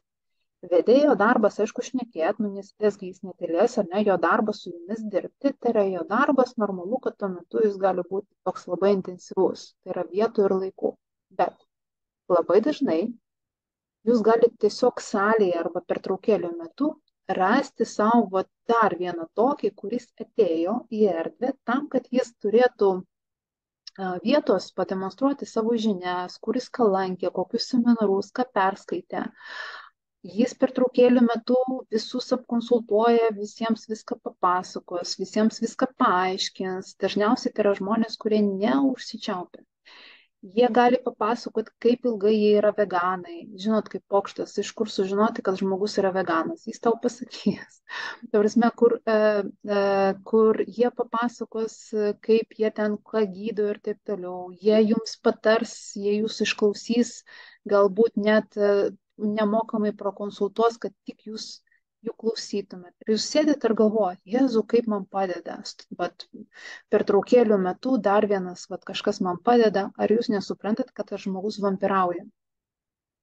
Vedėjo darbas, aišku, šnekėt, nes jis netylės, ar ne, jo darbas su jumis dirbti, tai yra jo darbas, normalu, kad tuo metu jis gali būti toks labai intensyvus, tai yra vietų ir laikų. Bet labai dažnai jūs galite tiesiog salėje arba pertraukėlių metu rasti savo dar vieną tokį, kuris atėjo į erdvę tam, kad jis turėtų vietos pademonstruoti savo žinias, kuris ką lankė, kokius seminarus, ką perskaitė. Jis pertraukėlių metu visus apkonsultuoja, visiems viską papasakos, visiems viską paaiškins. Dažniausiai tai yra žmonės, kurie neužsičiaupia. Jie gali papasakoti, kaip ilgai jie yra veganai. Žinot, kaip pokštas, iš kur sužinoti, kad žmogus yra veganas. Jis tau pasakys. Tai prasme, kur jie papasakos, kaip jie ten ką gydo ir taip toliau. Jie jums patars, jie jūs išklausys, galbūt net nemokamai prakonsultuos, kad tik jūs jų klausytumėt. Ir jūs sėdit ir galvojat, Jėzu, kaip man padeda. Bet pertraukėlių metu dar vienas, kažkas man padeda. Ar jūs nesuprantat, kad tas žmogus vampirauja?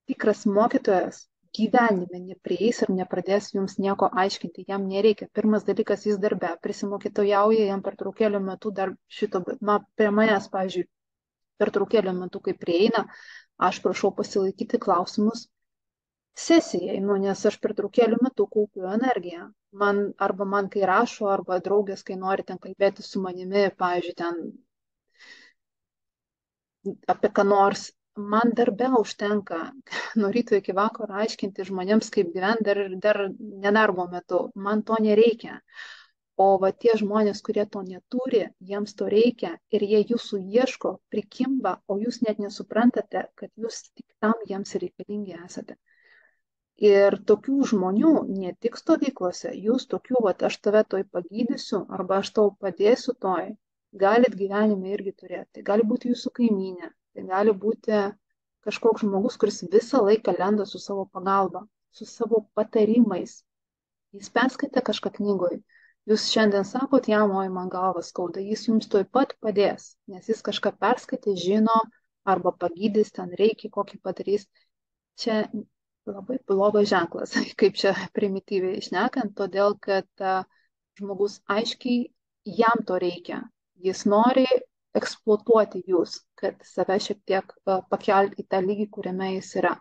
Tikras mokytojas gyvenime neprieis ir nepradės jums nieko aiškinti, jam nereikia. Pirmas dalykas, jis darbe prisimokytojauja, jam pertraukėlių metu dar šito, prie manęs, pavyzdžiui, pertraukėlių metu, kai prieina, aš prašau pasilaikyti klausimus sesijai, nes aš pertraukėlių metu kaupiu energiją. Man, kai rašo, arba draugės, kai nori ten kalbėti su manimi, pavyzdžiui, ten apie ką nors, man darbe užtenka nuo ryto iki vakaro aiškinti žmonėms, kaip gyventi dar nedarbo metu. Man to nereikia. O tie žmonės, kurie to neturi, jiems to reikia ir jie jūsų ieško, prikimba, o jūs net nesuprantate, kad jūs tik tam jiems reikalingi esate. Ir tokių žmonių ne tik stovyklose, jūs tokių, aš tave toj pagydysiu arba aš tau padėsiu toj, galit gyvenime irgi turėti. Tai gali būti jūsų kaimynė, tai gali būti kažkoks žmogus, kuris visą laiką lenda su savo pagalba, su savo patarimais. Jis perskaitė kažką knygoje, jūs šiandien sakot, jam, oi, man galva skauda, jis jums toj pat padės, nes jis kažką perskaitė, žino, arba pagydys, ten reikia, kokį padarys. Čia labai blogas ženklas, kaip čia primityviai šnekant, todėl kad žmogus aiškiai jam to reikia. Jis nori eksploatuoti jūs, kad save šiek tiek pakelti į tą lygį, kuriame jis yra.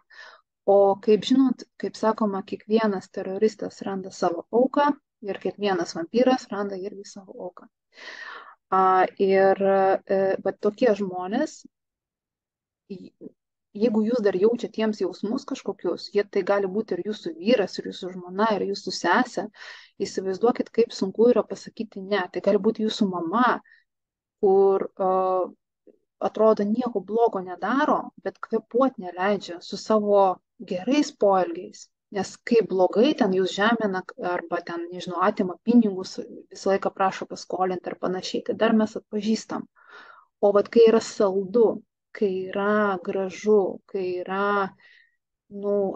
O kaip žinot, kaip sakoma, kiekvienas teroristas randa savo auką ir kiekvienas vampyras randa irgi savo auką. Bet tokie žmonės, jeigu jūs dar jaučiat jiems jausmus kažkokius, tai gali būti ir jūsų vyras, ir jūsų žmona, ir jūsų sesė, įsivaizduokit, kaip sunku yra pasakyti ne. Tai gali būti jūsų mama, kur atrodo nieko blogo nedaro, bet kvėpuoti neleidžia su savo gerais poelgiais. Nes kai blogai ten jūs žemina arba ten, nežinau, atima pinigus, visą laiką prašo paskolinti ar panašiai, tai dar mes atpažįstam. O vat kai yra saldu, kai yra gražu, kai yra,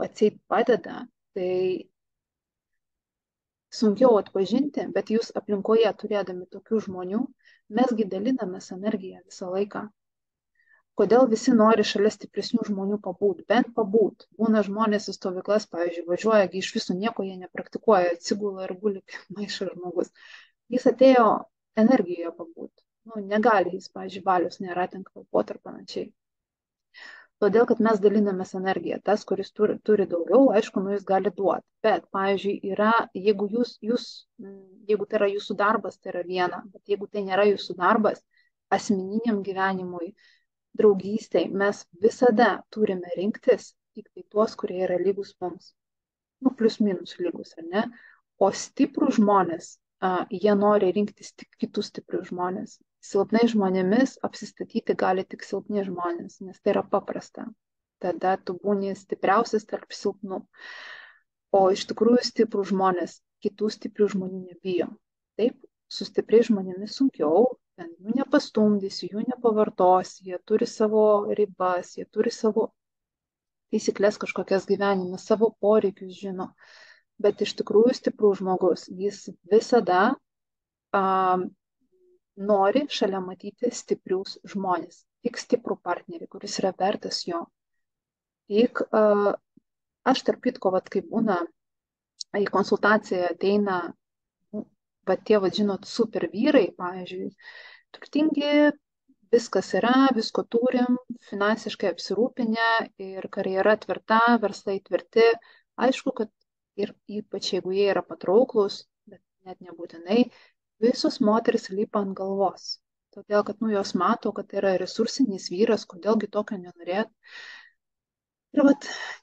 atseit padeda, tai sunkiau atpažinti, bet jūs aplinkoje turėdami tokių žmonių, mesgi dalinamės energiją visą laiką. Kodėl visi nori šalia stipresnių žmonių pabūt, bent pabūt. Būna žmonės į stovyklas, pavyzdžiui, važiuoja, iš viso nieko jie nepraktikuoja, atsigula ir guli kaip maišas žmogus. Jis atėjo energijoje pabūt. Negali jis, pavyzdžiui, valios nėra ten kvėpuoti ar panašiai. Todėl, kad mes dalinamės energiją. Tas, kuris turi daugiau, aišku, jis gali duoti. Bet, pavyzdžiui, jeigu tai yra jūsų darbas, tai yra viena. Bet jeigu tai nėra jūsų darbas, asmeniniam gyvenimui, draugystėj, mes visada turime rinktis tik tai tuos, kurie yra lygus mums. Plius minus lygus, ar ne? O stiprus žmonės, jie nori rinktis tik kitus stiprius žmonės. Silpnai žmonėmis apsistatyti gali tik silpni žmonės, nes tai yra paprasta. Tada tu būni stipriausias tarp silpnų. O iš tikrųjų stiprus žmonės kitų stiprių žmonių nebijo. Taip, su stipriais žmonėmis sunkiau, jų nepastumdysi, jų nepavartosi, jie turi savo ribas, jie turi savo taisyklės kažkokias gyvenime, savo poreikius žino. Bet iš tikrųjų stiprus žmogus, jis visada nori šalia matyti stiprius žmonės, tik stiprų partnerį, kuris yra vertas jo. Tik aš tarp kitko, kai būna į konsultaciją ateina, tie, žinot, super vyrai, pavyzdžiui, turtingi, viskas yra, visko turim, finansiškai apsirūpinę ir karjera tvirta, verslai tvirti. Aišku, kad ir ypač jeigu jie yra patrauklus, bet net nebūtinai, visos moteris lipa ant galvos. Todėl, kad jos mato, kad tai yra resursinis vyras, kodėlgi tokio nenorėt. Ir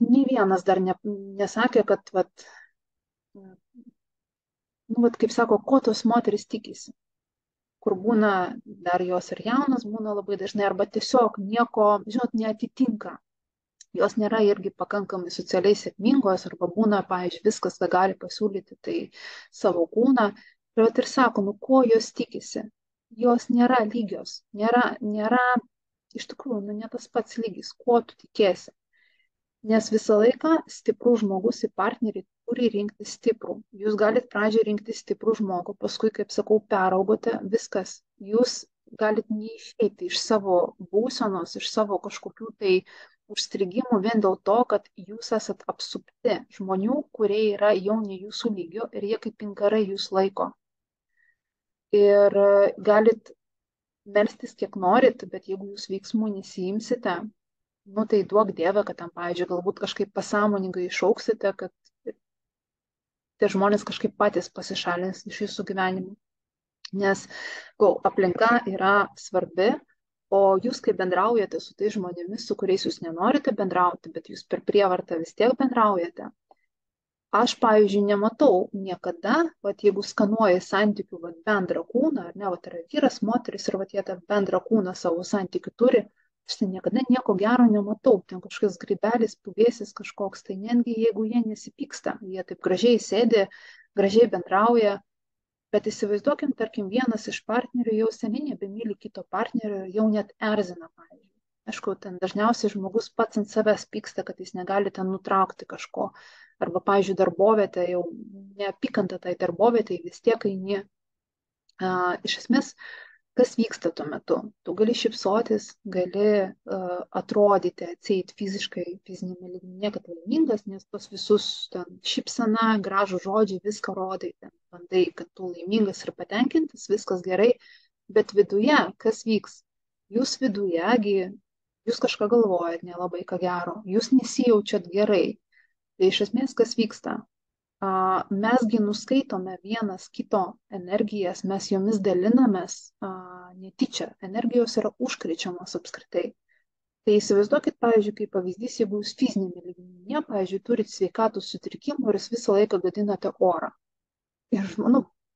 nei vienas dar nesakė, kad kaip sako, ko tos moteris tikisi. Kur būna, dar jos ir jaunas būna labai dažnai, arba tiesiog nieko, žinot, neatitinka. Jos nėra irgi pakankamai socialiai sėkmingos, arba būna, pavyzdžiui, viskas, ką gali pasiūlyti, tai savo kūną. Ir sako, ko jos tikisi. Jos nėra lygios, nėra iš tikrųjų, ne tas pats lygis, ko tu tikėsi. Nes visą laiką stiprus žmogus į partnerį turi rinkti stiprų. Jūs galite pradžioje rinkti stiprų žmogų, paskui, kaip sakau, peraugote, viskas. Jūs galite neišeiti iš savo būsenos, iš savo kažkokių tai užstrigimų vien dėl to, kad jūs esat apsupti žmonių, kurie yra jau ne jūsų lygio ir jie kaip inkarai jūs laiko. Ir galit melstis kiek norit, bet jeigu jūs veiksmų nesiimsite, tai duok Dieve, kad tam, pavyzdžiui, galbūt kažkaip pasąmoningai išauksite, kad tie žmonės kažkaip patys pasišalins iš jūsų gyvenimų. Nes aplinka yra svarbi, o jūs, kai bendraujate su tais žmonėmis, su kuriais jūs nenorite bendrauti, bet jūs per prievartą vis tiek bendraujate. Aš, pavyzdžiui, nematau niekada, jeigu skanuoja santykių bendrą kūną, ar ne, yra vyras, moteris ir jie tą bendrą kūną savo santykių turi, aš tai niekada nieko gero nematau, ten kažkoks grybelis, puvėsis kažkoks, tai netgi jeigu jie nesipyksta, jie taip gražiai sėdi, gražiai bendrauja, bet įsivaizduokim, tarkim, vienas iš partnerių jau seniai nebemyli kito partnerio ir jau net erzina, pavyzdžiui. Aišku, ten dažniausiai žmogus pats ant savęs pyksta, kad jis negali ten nutraukti kažko. Arba, pavyzdžiui, darbovietė, jau neapykanta tai darbovietė, vis tiek eini. Iš esmės, kas vyksta tuo metu? Tu gali šypsotis, gali atrodyti, atseit fiziškai, fizinėme lygmenyje, kad laimingas, nes tos visus ten šypsena, gražų žodžiai, viską rodai, ten bandai, kad tu laimingas ir patenkintas, viskas gerai, bet viduje, kas vyks? Jūs viduje, jūs kažką galvojat nelabai ką gero, jūs nesijaučiat gerai. Tai iš esmės, kas vyksta? Mesgi nuskaitome vienas kito energijas, mes jomis dalinamės netyčia, energijos yra užkrečiamos apskritai. Tai įsivaizduokit, pavyzdžiui, kaip pavyzdys, jeigu jūs fizinėme lygmenyje, pavyzdžiui, turit sveikatos sutrikimų ir jūs visą laiką gadinate orą. Ir,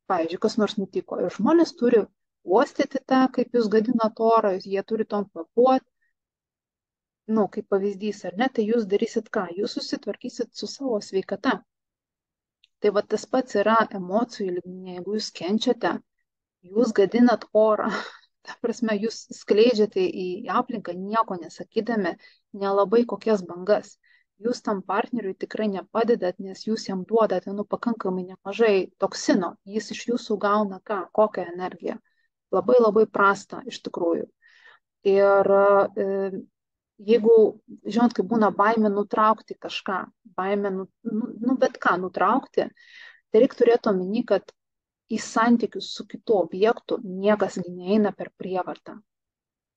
pavyzdžiui, kas nors nutiko. Ir žmonės turi uostyti tą, kaip jūs gadinat orą, jie turi tom kvapuoti, kaip pavyzdys, ar ne, tai jūs darysit ką? Jūs susitvarkysit su savo sveikata. Tai va tas pats yra emocijų lygmenyje, jeigu jūs kenčiate, jūs gadinat orą, ta prasme, jūs skleidžiate į aplinką nieko nesakydami, nelabai kokias bangas. Jūs tam partneriui tikrai nepadedat, nes jūs jam duodate pakankamai nemažai toksino. Jis iš jūsų gauna ką? Kokią energiją? Labai labai prastą iš tikrųjų. Ir jeigu, žinot, kaip būna baimė nutraukti kažką, baimė, bet ką nutraukti, tai reikia turėti omeny, kad į santykius su kitu objektu niekas neina per prievartą.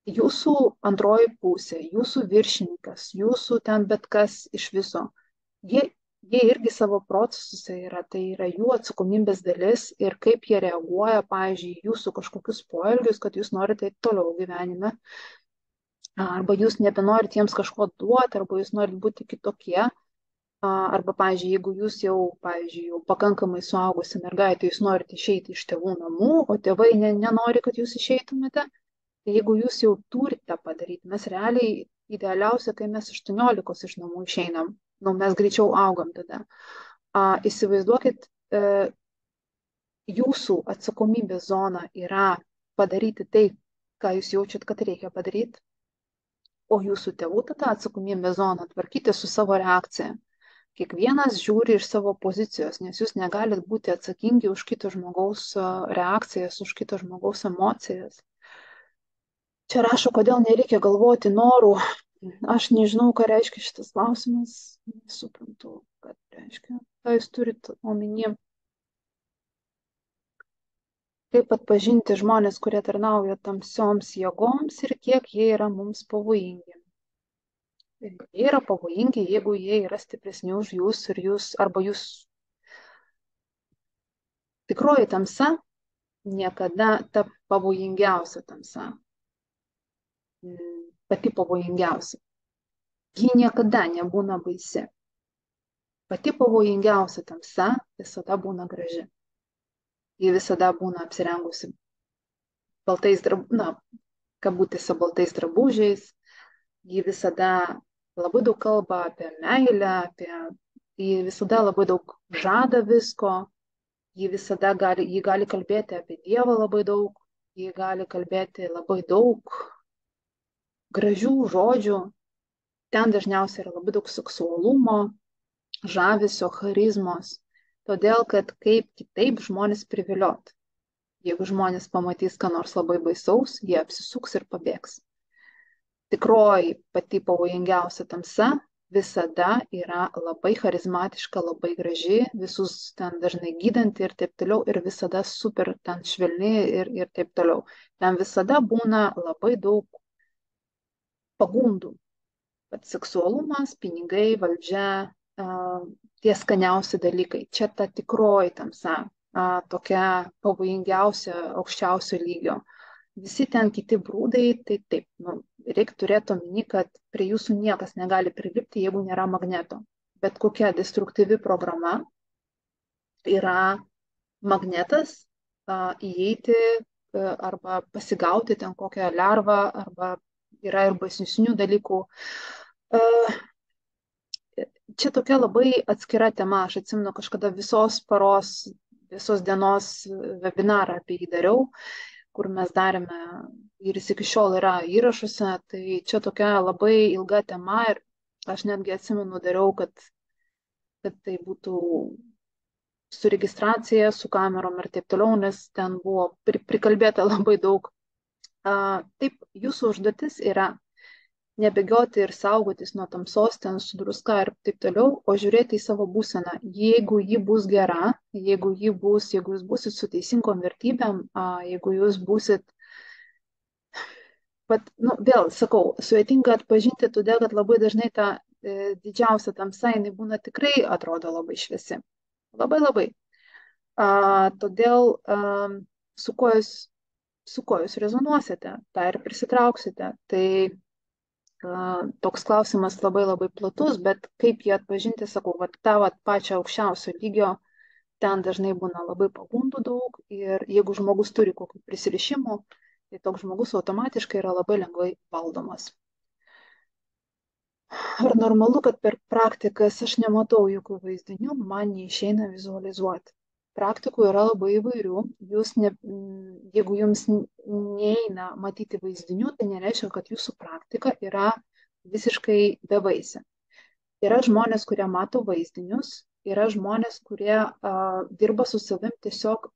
Jūsų antroji pusė, jūsų viršininkas, jūsų ten bet kas iš viso, jie irgi savo procesuose yra, tai yra jų atsakomybės dalis ir kaip jie reaguoja, pavyzdžiui, jūsų kažkokius poelgius, kad jūs norite toliau gyvenime, arba jūs nebenorit jiems kažko duoti, arba jūs norit būti kitokie, arba, pavyzdžiui, jeigu jūs jau, pavyzdžiui, jau pakankamai suaugusi mergaitė, jūs norite išeiti iš tėvų namų, o tėvai nenori, kad jūs išeitumėte, tai jeigu jūs jau turite padaryti, mes realiai idealiausia, kai mes 18 iš namų išeinam, mes greičiau augam tada. Įsivaizduokit, jūsų atsakomybės zona yra padaryti tai, ką jūs jaučiat, kad reikia padaryti, o jūsų tėvų tada atsakomybės zona tvarkyti su savo reakcija. Kiekvienas žiūri iš savo pozicijos, nes jūs negalit būti atsakingi už kito žmogaus reakcijas, už kito žmogaus emocijas. Čia rašo, kodėl nereikia galvoti norų. Aš nežinau, ką reiškia šitas klausimas. Nesuprantu, ką reiškia. Ką jūs turite omeny? Kaip atpažinti žmonės, kurie tarnauja tamsioms jėgoms ir kiek jie yra mums pavojingi. Jie yra pavojingi, jeigu jie yra stipresni už jūs ir jūs, arba jūs. Tikroji tamsa niekada ta pavojingiausia tamsa. Pati pavojingiausia. Ji niekada nebūna baisi. Pati pavojingiausia tamsa visada būna graži. Ji visada būna apsirengusi baltais kabutėse baltais drabužiais. Ji visada labai daug kalba apie meilę, ji visada labai daug žada visko. Ji gali kalbėti apie Dievą labai daug. Ji gali kalbėti labai daug gražių žodžių, ten dažniausiai yra labai daug seksualumo, žavesio, charizmos, todėl kad kaip kitaip žmonės priviliot. Jeigu žmonės pamatys ką nors labai baisaus, jie apsisuks ir pabėgs. Tikroji pati pavojingiausia tamsa visada yra labai charizmatiška, labai graži, visus ten dažnai gydanti ir taip toliau, ir visada super ten švelni ir taip toliau. Ten visada būna labai daug pagundų. Bet seksualumas, pinigai, valdžia, tie skaniausi dalykai. Čia ta tikroji tamsa, tokia pavojingiausia, aukščiausio lygio. Visi ten kiti brūdai, tai taip, reikia turėti omeny, kad prie jūsų niekas negali prilipti, jeigu nėra magneto. Bet kokia destruktyvi programa yra magnetas įeiti arba pasigauti ten kokią lervą, arba yra ir baisesnių dalykų. Čia tokia labai atskira tema. Aš atsimenu kažkada visos paros, visos dienos webinarą apie jį dariau, kur mes darėme ir jis iki šiol yra įrašuose. Tai čia tokia labai ilga tema ir aš netgi atsimenu dariau, kad tai būtų su registracija, su kamerom ir taip toliau, nes ten buvo prikalbėta labai daug. Taip, jūsų užduotis yra nebėgioti ir saugotis nuo tamsos, ten su druska ir taip toliau, o žiūrėti į savo būseną. Jeigu ji bus gera, jeigu jūs būsit su teisingom vertybėm, jeigu jūs būsit, vėl sakau, sudėtinga atpažinti, todėl kad labai dažnai ta didžiausia tamsa, jinai būna tikrai atrodo labai šviesi. Labai labai. Todėl su kuo jūs rezonuosite, tą ir prisitrauksite. Tai toks klausimas labai labai platus, bet kaip jį atpažinti, sakau, tą pačią aukščiausio lygio ten dažnai būna labai pagundų daug ir jeigu žmogus turi kokių prisirišimų, tai toks žmogus automatiškai yra labai lengvai valdomas. Ar normalu, kad per praktikas aš nematau jokių vaizdinių, man neišeina vizualizuoti. Praktikų yra labai įvairių. Jeigu jums neina matyti vaizdinių, tai nereiškia, kad jūsų praktika yra visiškai bevaisė. Yra žmonės, kurie mato vaizdinius, yra žmonės, kurie dirba su savim tiesiog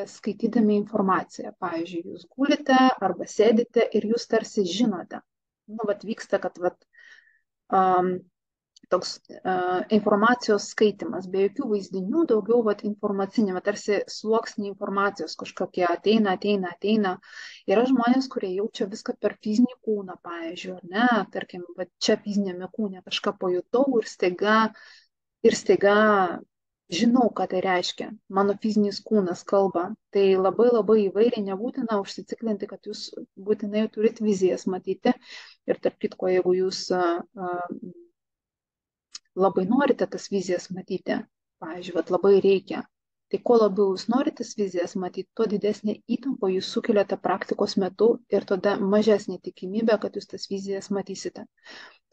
skaitydami informaciją. Pavyzdžiui, jūs gulite arba sėdite ir jūs tarsi žinote. Vyksta, kad toks informacijos skaitimas, be jokių vaizdinių, daugiau informacinė, tarsi sluoksniai informacijos kažkokie ateina. Yra žmonės, kurie jaučia viską per fizinį kūną, pavyzdžiui, ar ne, tarkim, čia fizinėme kūne kažką pajutau ir staiga žinau, ką tai reiškia. Mano fizinis kūnas kalba. Tai labai labai įvairiai, nebūtina užsiciklinti, kad jūs būtinai turit vizijas matyti. Ir tarp kitko, jeigu jūs labai norite tas vizijas matyti, pavyzdžiui, labai reikia, tai kuo labiau jūs norite tas vizijas matyti, tuo didesnė įtampa jūs sukeliate praktikos metu ir tada mažesnė tikimybė, kad jūs tas vizijas matysite.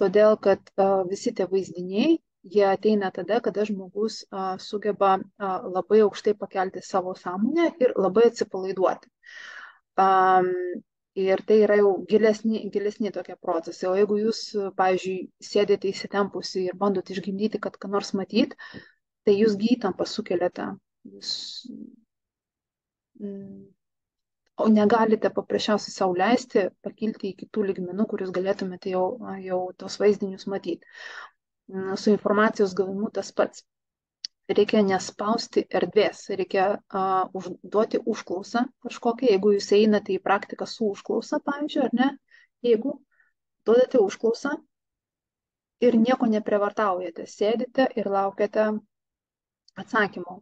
Todėl, kad visi tie vaizdiniai, jie ateina tada, kada žmogus sugeba labai aukštai pakelti savo sąmonę ir labai atsipalaiduoti. Ir tai yra jau gilesni tokie procesai. O jeigu jūs, pavyzdžiui, sėdite įsitempusi ir bandot išgimdyti, kad ką nors matyt, tai jūs įtampą sukeliate. O negalite paprasčiausiai sau leisti pakilti į kitų lygmenų, kurius galėtumėte jau tos vaizdinius matyti. Su informacijos gavimu tas pats. Reikia nespausti erdvės, reikia duoti užklausą kažkokią, jeigu jūs einate į praktiką su užklausa, pavyzdžiui, ar ne, jeigu duodate užklausą ir nieko neprievartaujate, sėdite ir laukiate atsakymo.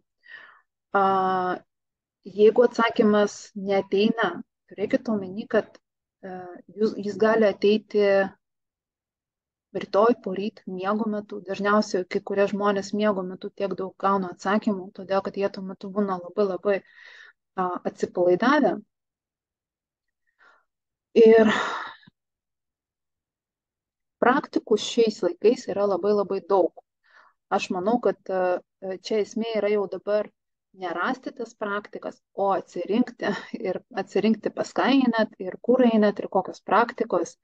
Jeigu atsakymas neateina, turėkit omeny, kad jis gali ateiti rytoj, poryt, miego metu. Dažniausiai kai kurie žmonės miego metu tiek daug gauna atsakymų, todėl kad jie tuo metu būna labai labai atsipalaidavę. Ir praktikų šiais laikais yra labai labai daug. Aš manau, kad čia esmė yra jau dabar nerasti tas praktikas, o atsirinkti pas ką einat ir kur einat ir kokios praktikos.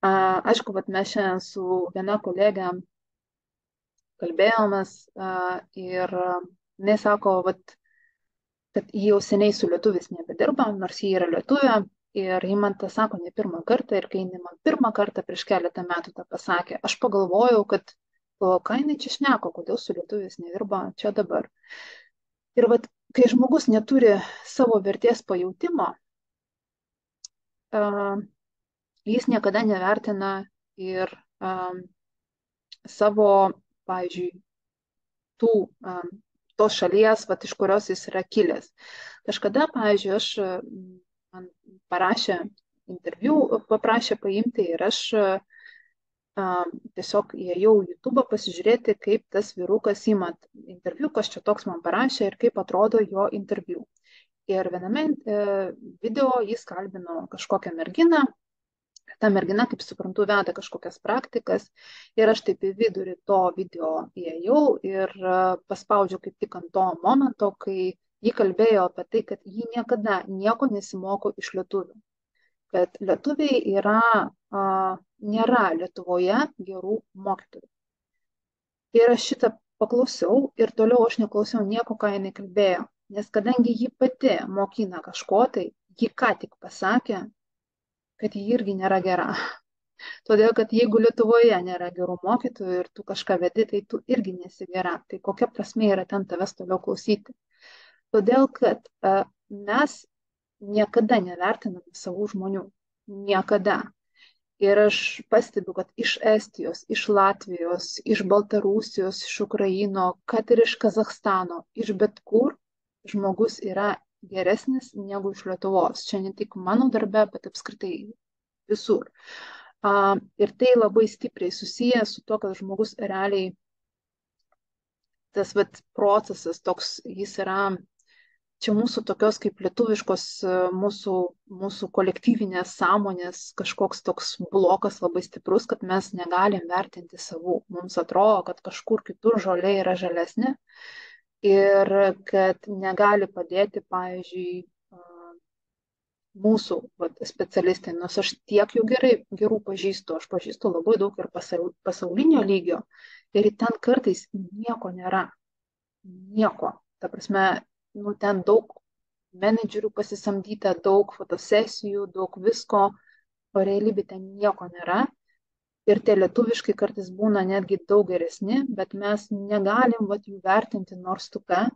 Aišku, mes šiandien su viena kolegė kalbėjomės ir jinai sako, kad jie jau seniai su lietuvis nebedirba, nors jie yra lietuvė. Ir ji man tą sako ne pirmą kartą. Ir kai jinai man pirmą kartą prieš keletą metų tą pasakė, aš pagalvojau, kad ką jinai čia šneka, kodėl su lietuvis nedirba čia dabar. Ir kai žmogus neturi savo vertės pajautimo, jis niekada nevertina ir savo, pavyzdžiui, tos šalies, iš kurios jis yra kilęs. Kažkada, pavyzdžiui, man parašė interviu, paprašė paimti ir aš tiesiog įėjau į YouTube pasižiūrėti, kaip tas vyrukas ima interviu, kas čia toks man parašė ir kaip atrodo jo interviu. Ir viename video jis kalbino kažkokią merginą. Ta mergina, kaip suprantu, veda kažkokias praktikas ir aš taip į vidurį to video įėjau ir paspaudžiau kaip tik ant to momento, kai ji kalbėjo apie tai, kad ji niekada nieko nesimoko iš lietuvių. Kad lietuviai nėra Lietuvoje gerų mokytojų. Ir aš šitą paklausiau ir toliau aš neklausiau nieko, ką jinai kalbėjo. Nes kadangi ji pati mokina kažko, tai ji ką tik pasakė, kad ji irgi nėra gera. Todėl, kad jeigu Lietuvoje nėra gerų mokytojų ir tu kažką vedi, tai tu irgi nesi gera. Tai kokia prasmė yra ten tavęs toliau klausyti? Todėl, kad mes niekada nevertiname savų žmonių. Niekada. Ir aš pastebiu, kad iš Estijos, iš Latvijos, iš Baltarusijos, iš Ukraino, kad ir iš Kazachstano, iš bet kur žmogus yra geresnis negu iš Lietuvos. Čia ne tik mano darbe, bet apskritai visur. Ir tai labai stipriai susiję su to, kad žmogus realiai tas vat, procesas toks, jis yra čia mūsų tokios kaip lietuviškos, mūsų kolektyvinės sąmonės kažkoks toks blokas labai stiprus, kad mes negalim vertinti savų. Mums atrodo, kad kažkur kitur žolė yra žalesnė ir kad negali padėti, pavyzdžiui, mūsų vat, specialistai, nors aš tiek jų gerų pažįstu, aš pažįstu labai daug ir pasaulinio lygio ir ten kartais nieko nėra. Nieko. Ta prasme, nu, ten daug menedžerių pasisamdyta, daug fotosesijų, daug visko, o realybė ten nieko nėra. Ir tie lietuviškai kartais būna netgi daug geresni, bet mes negalim vat, jų vertinti nors tu ką.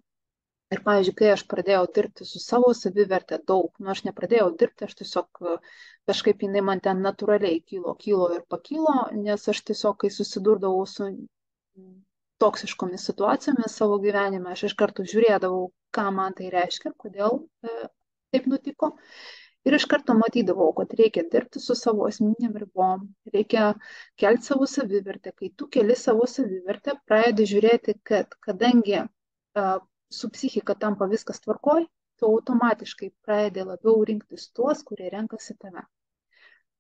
Ir, pavyzdžiui, kai aš pradėjau dirbti su savo savivertė daug, nu aš nepradėjau dirbti, aš tiesiog kažkaip jinai man ten natūraliai kilo ir pakilo, nes aš tiesiog, kai susidurdavau su toksiškomis situacijomis savo gyvenime, aš iš karto žiūrėdavau, ką man tai reiškia, kodėl taip nutiko. Ir iš karto matydavau, kad reikia dirbti su savo asmeniniam ribom, reikia kelti savo savivertę. Kai tu keli savo savivertę, pradedi žiūrėti, kad kadangi su psichika tampa viskas tvarkoj, tu automatiškai pradedi labiau rinktis tuos, kurie renkasi tave.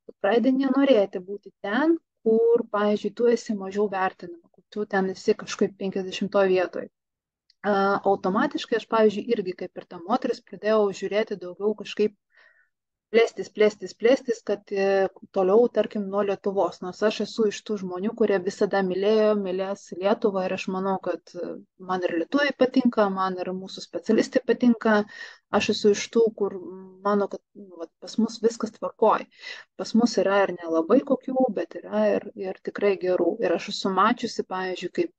Tu pradedi nenorėti būti ten, kur, pavyzdžiui, tu esi mažiau vertinama, kur tu ten esi kažkaip 50 vietoje. Automatiškai aš, pavyzdžiui, irgi kaip ir ta moteris pradėjau žiūrėti daugiau kažkaip plėstis, kad toliau, tarkim, nuo Lietuvos. Nors aš esu iš tų žmonių, kurie visada mylės Lietuvą ir aš manau, kad man ir lietuviai patinka, man ir mūsų specialistai patinka. Aš esu iš tų, kur mano, kad nu, pas mus viskas tvarkoj. Pas mus yra ir nelabai kokių, bet yra ir tikrai gerų. Ir aš esu mačiusi, pavyzdžiui, kaip,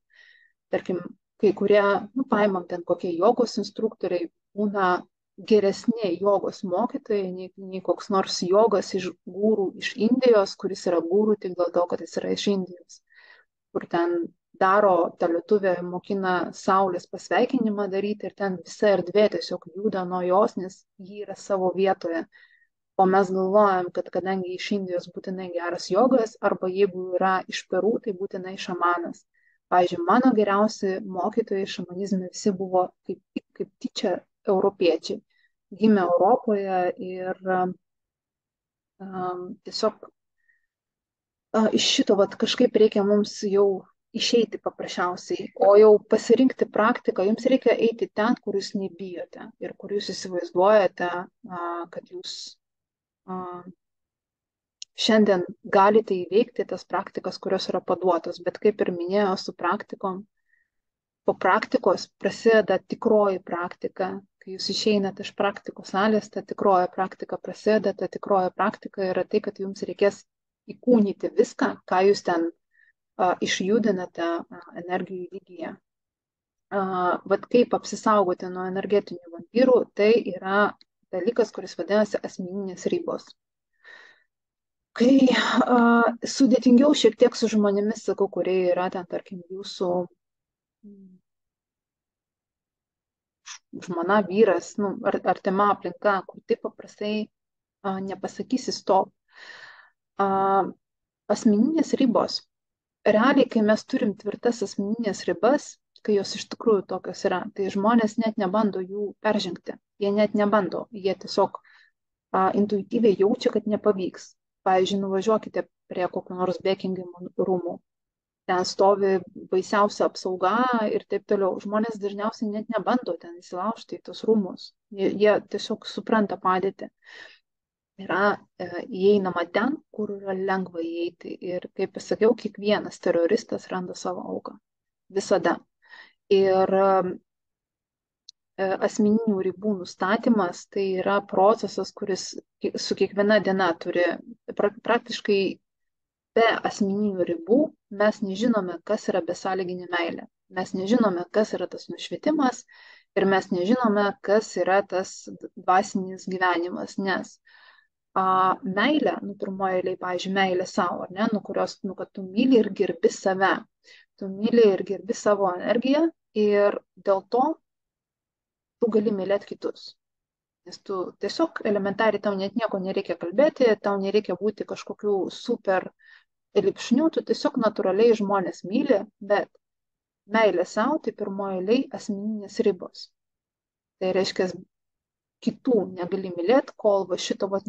tarkim, kai kurie, nu, paimam ten kokie jogos instruktoriai, būna geresni jogos mokytojai, nei koks nors jogas iš gūrų iš Indijos, kuris yra gūrų tik dėl to, kad jis yra iš Indijos. Kur ten daro, ta lietuvė mokina saulės pasveikinimą daryti ir ten visa erdvė tiesiog juda nuo jos, nes ji yra savo vietoje. O mes galvojam, kad kadangi iš Indijos būtinai geras jogas, arba jeigu yra iš Perų, tai būtinai šamanas. Pavyzdžiui, mano geriausi mokytojai šamanizme visi buvo kaip tyčia europiečiai. Gimė Europoje ir tiesiog iš šito vat, kažkaip reikia mums jau išeiti paprasčiausiai, o jau pasirinkti praktiką, jums reikia eiti ten, kur jūs nebijote ir kur jūs įsivaizduojate, kad jūs šiandien galite įveikti tas praktikas, kurios yra paduotos, bet kaip ir minėjau su praktikom, po praktikos prasideda tikroji praktika. Kai jūs išeinate iš praktikos salės, ta tikroji praktika prasideda, ta tikroji praktika yra tai, kad jums reikės įkūnyti viską, ką jūs ten išjudinate energijų lygyje. Vat kaip apsisaugoti nuo energetinių vampyrų, tai yra dalykas, kuris vadinasi asmeninės ribos. Kai sudėtingiau šiek tiek su žmonėmis, sakau, kurie yra ten, tarkim, jūsų žmona, vyras, nu, artima aplinka, kur taip paprastai nepasakysi stop. Asmeninės ribos. Realiai, kai mes turim tvirtas asmeninės ribas, kai jos iš tikrųjų tokios yra, tai žmonės net nebando jų peržengti. Jie net nebando, jie tiesiog intuityviai jaučia, kad nepavyks. Pavyzdžiui, nuvažiuokite prie kokio nors Bekingemo rūmų. Ten stovi baisiausia apsauga ir taip toliau. Žmonės dažniausiai net nebando ten įsilaužti į tos rūmus. Jie tiesiog supranta padėtį. Yra įeinama ten, kur yra lengva įeiti. Ir kaip pasakiau, kiekvienas teroristas randa savo auką. Visada. Ir asmeninių ribų nustatymas tai yra procesas, kuris su kiekviena diena turi praktiškai be asmeninių ribų mes nežinome, kas yra besąlyginė meilė. Mes nežinome, kas yra tas nušvitimas ir mes nežinome, kas yra tas dvasinis gyvenimas, nes meilė, pirmoje eilėje, pavyzdžiui, meilė savo, ne, kurios, kad tu myli ir gerbi save, tu myli ir gerbi savo energiją ir dėl to tu gali mylėti kitus. Nes tu tiesiog elementariai tau net nieko nereikia kalbėti, tau nereikia būti kažkokių super lipšnių, tu tiesiog natūraliai žmonės myli, bet meilė savo, tai pirmoji eilė asmeninės ribos. Tai reiškia, kitų negali mylėti, kol va šito vat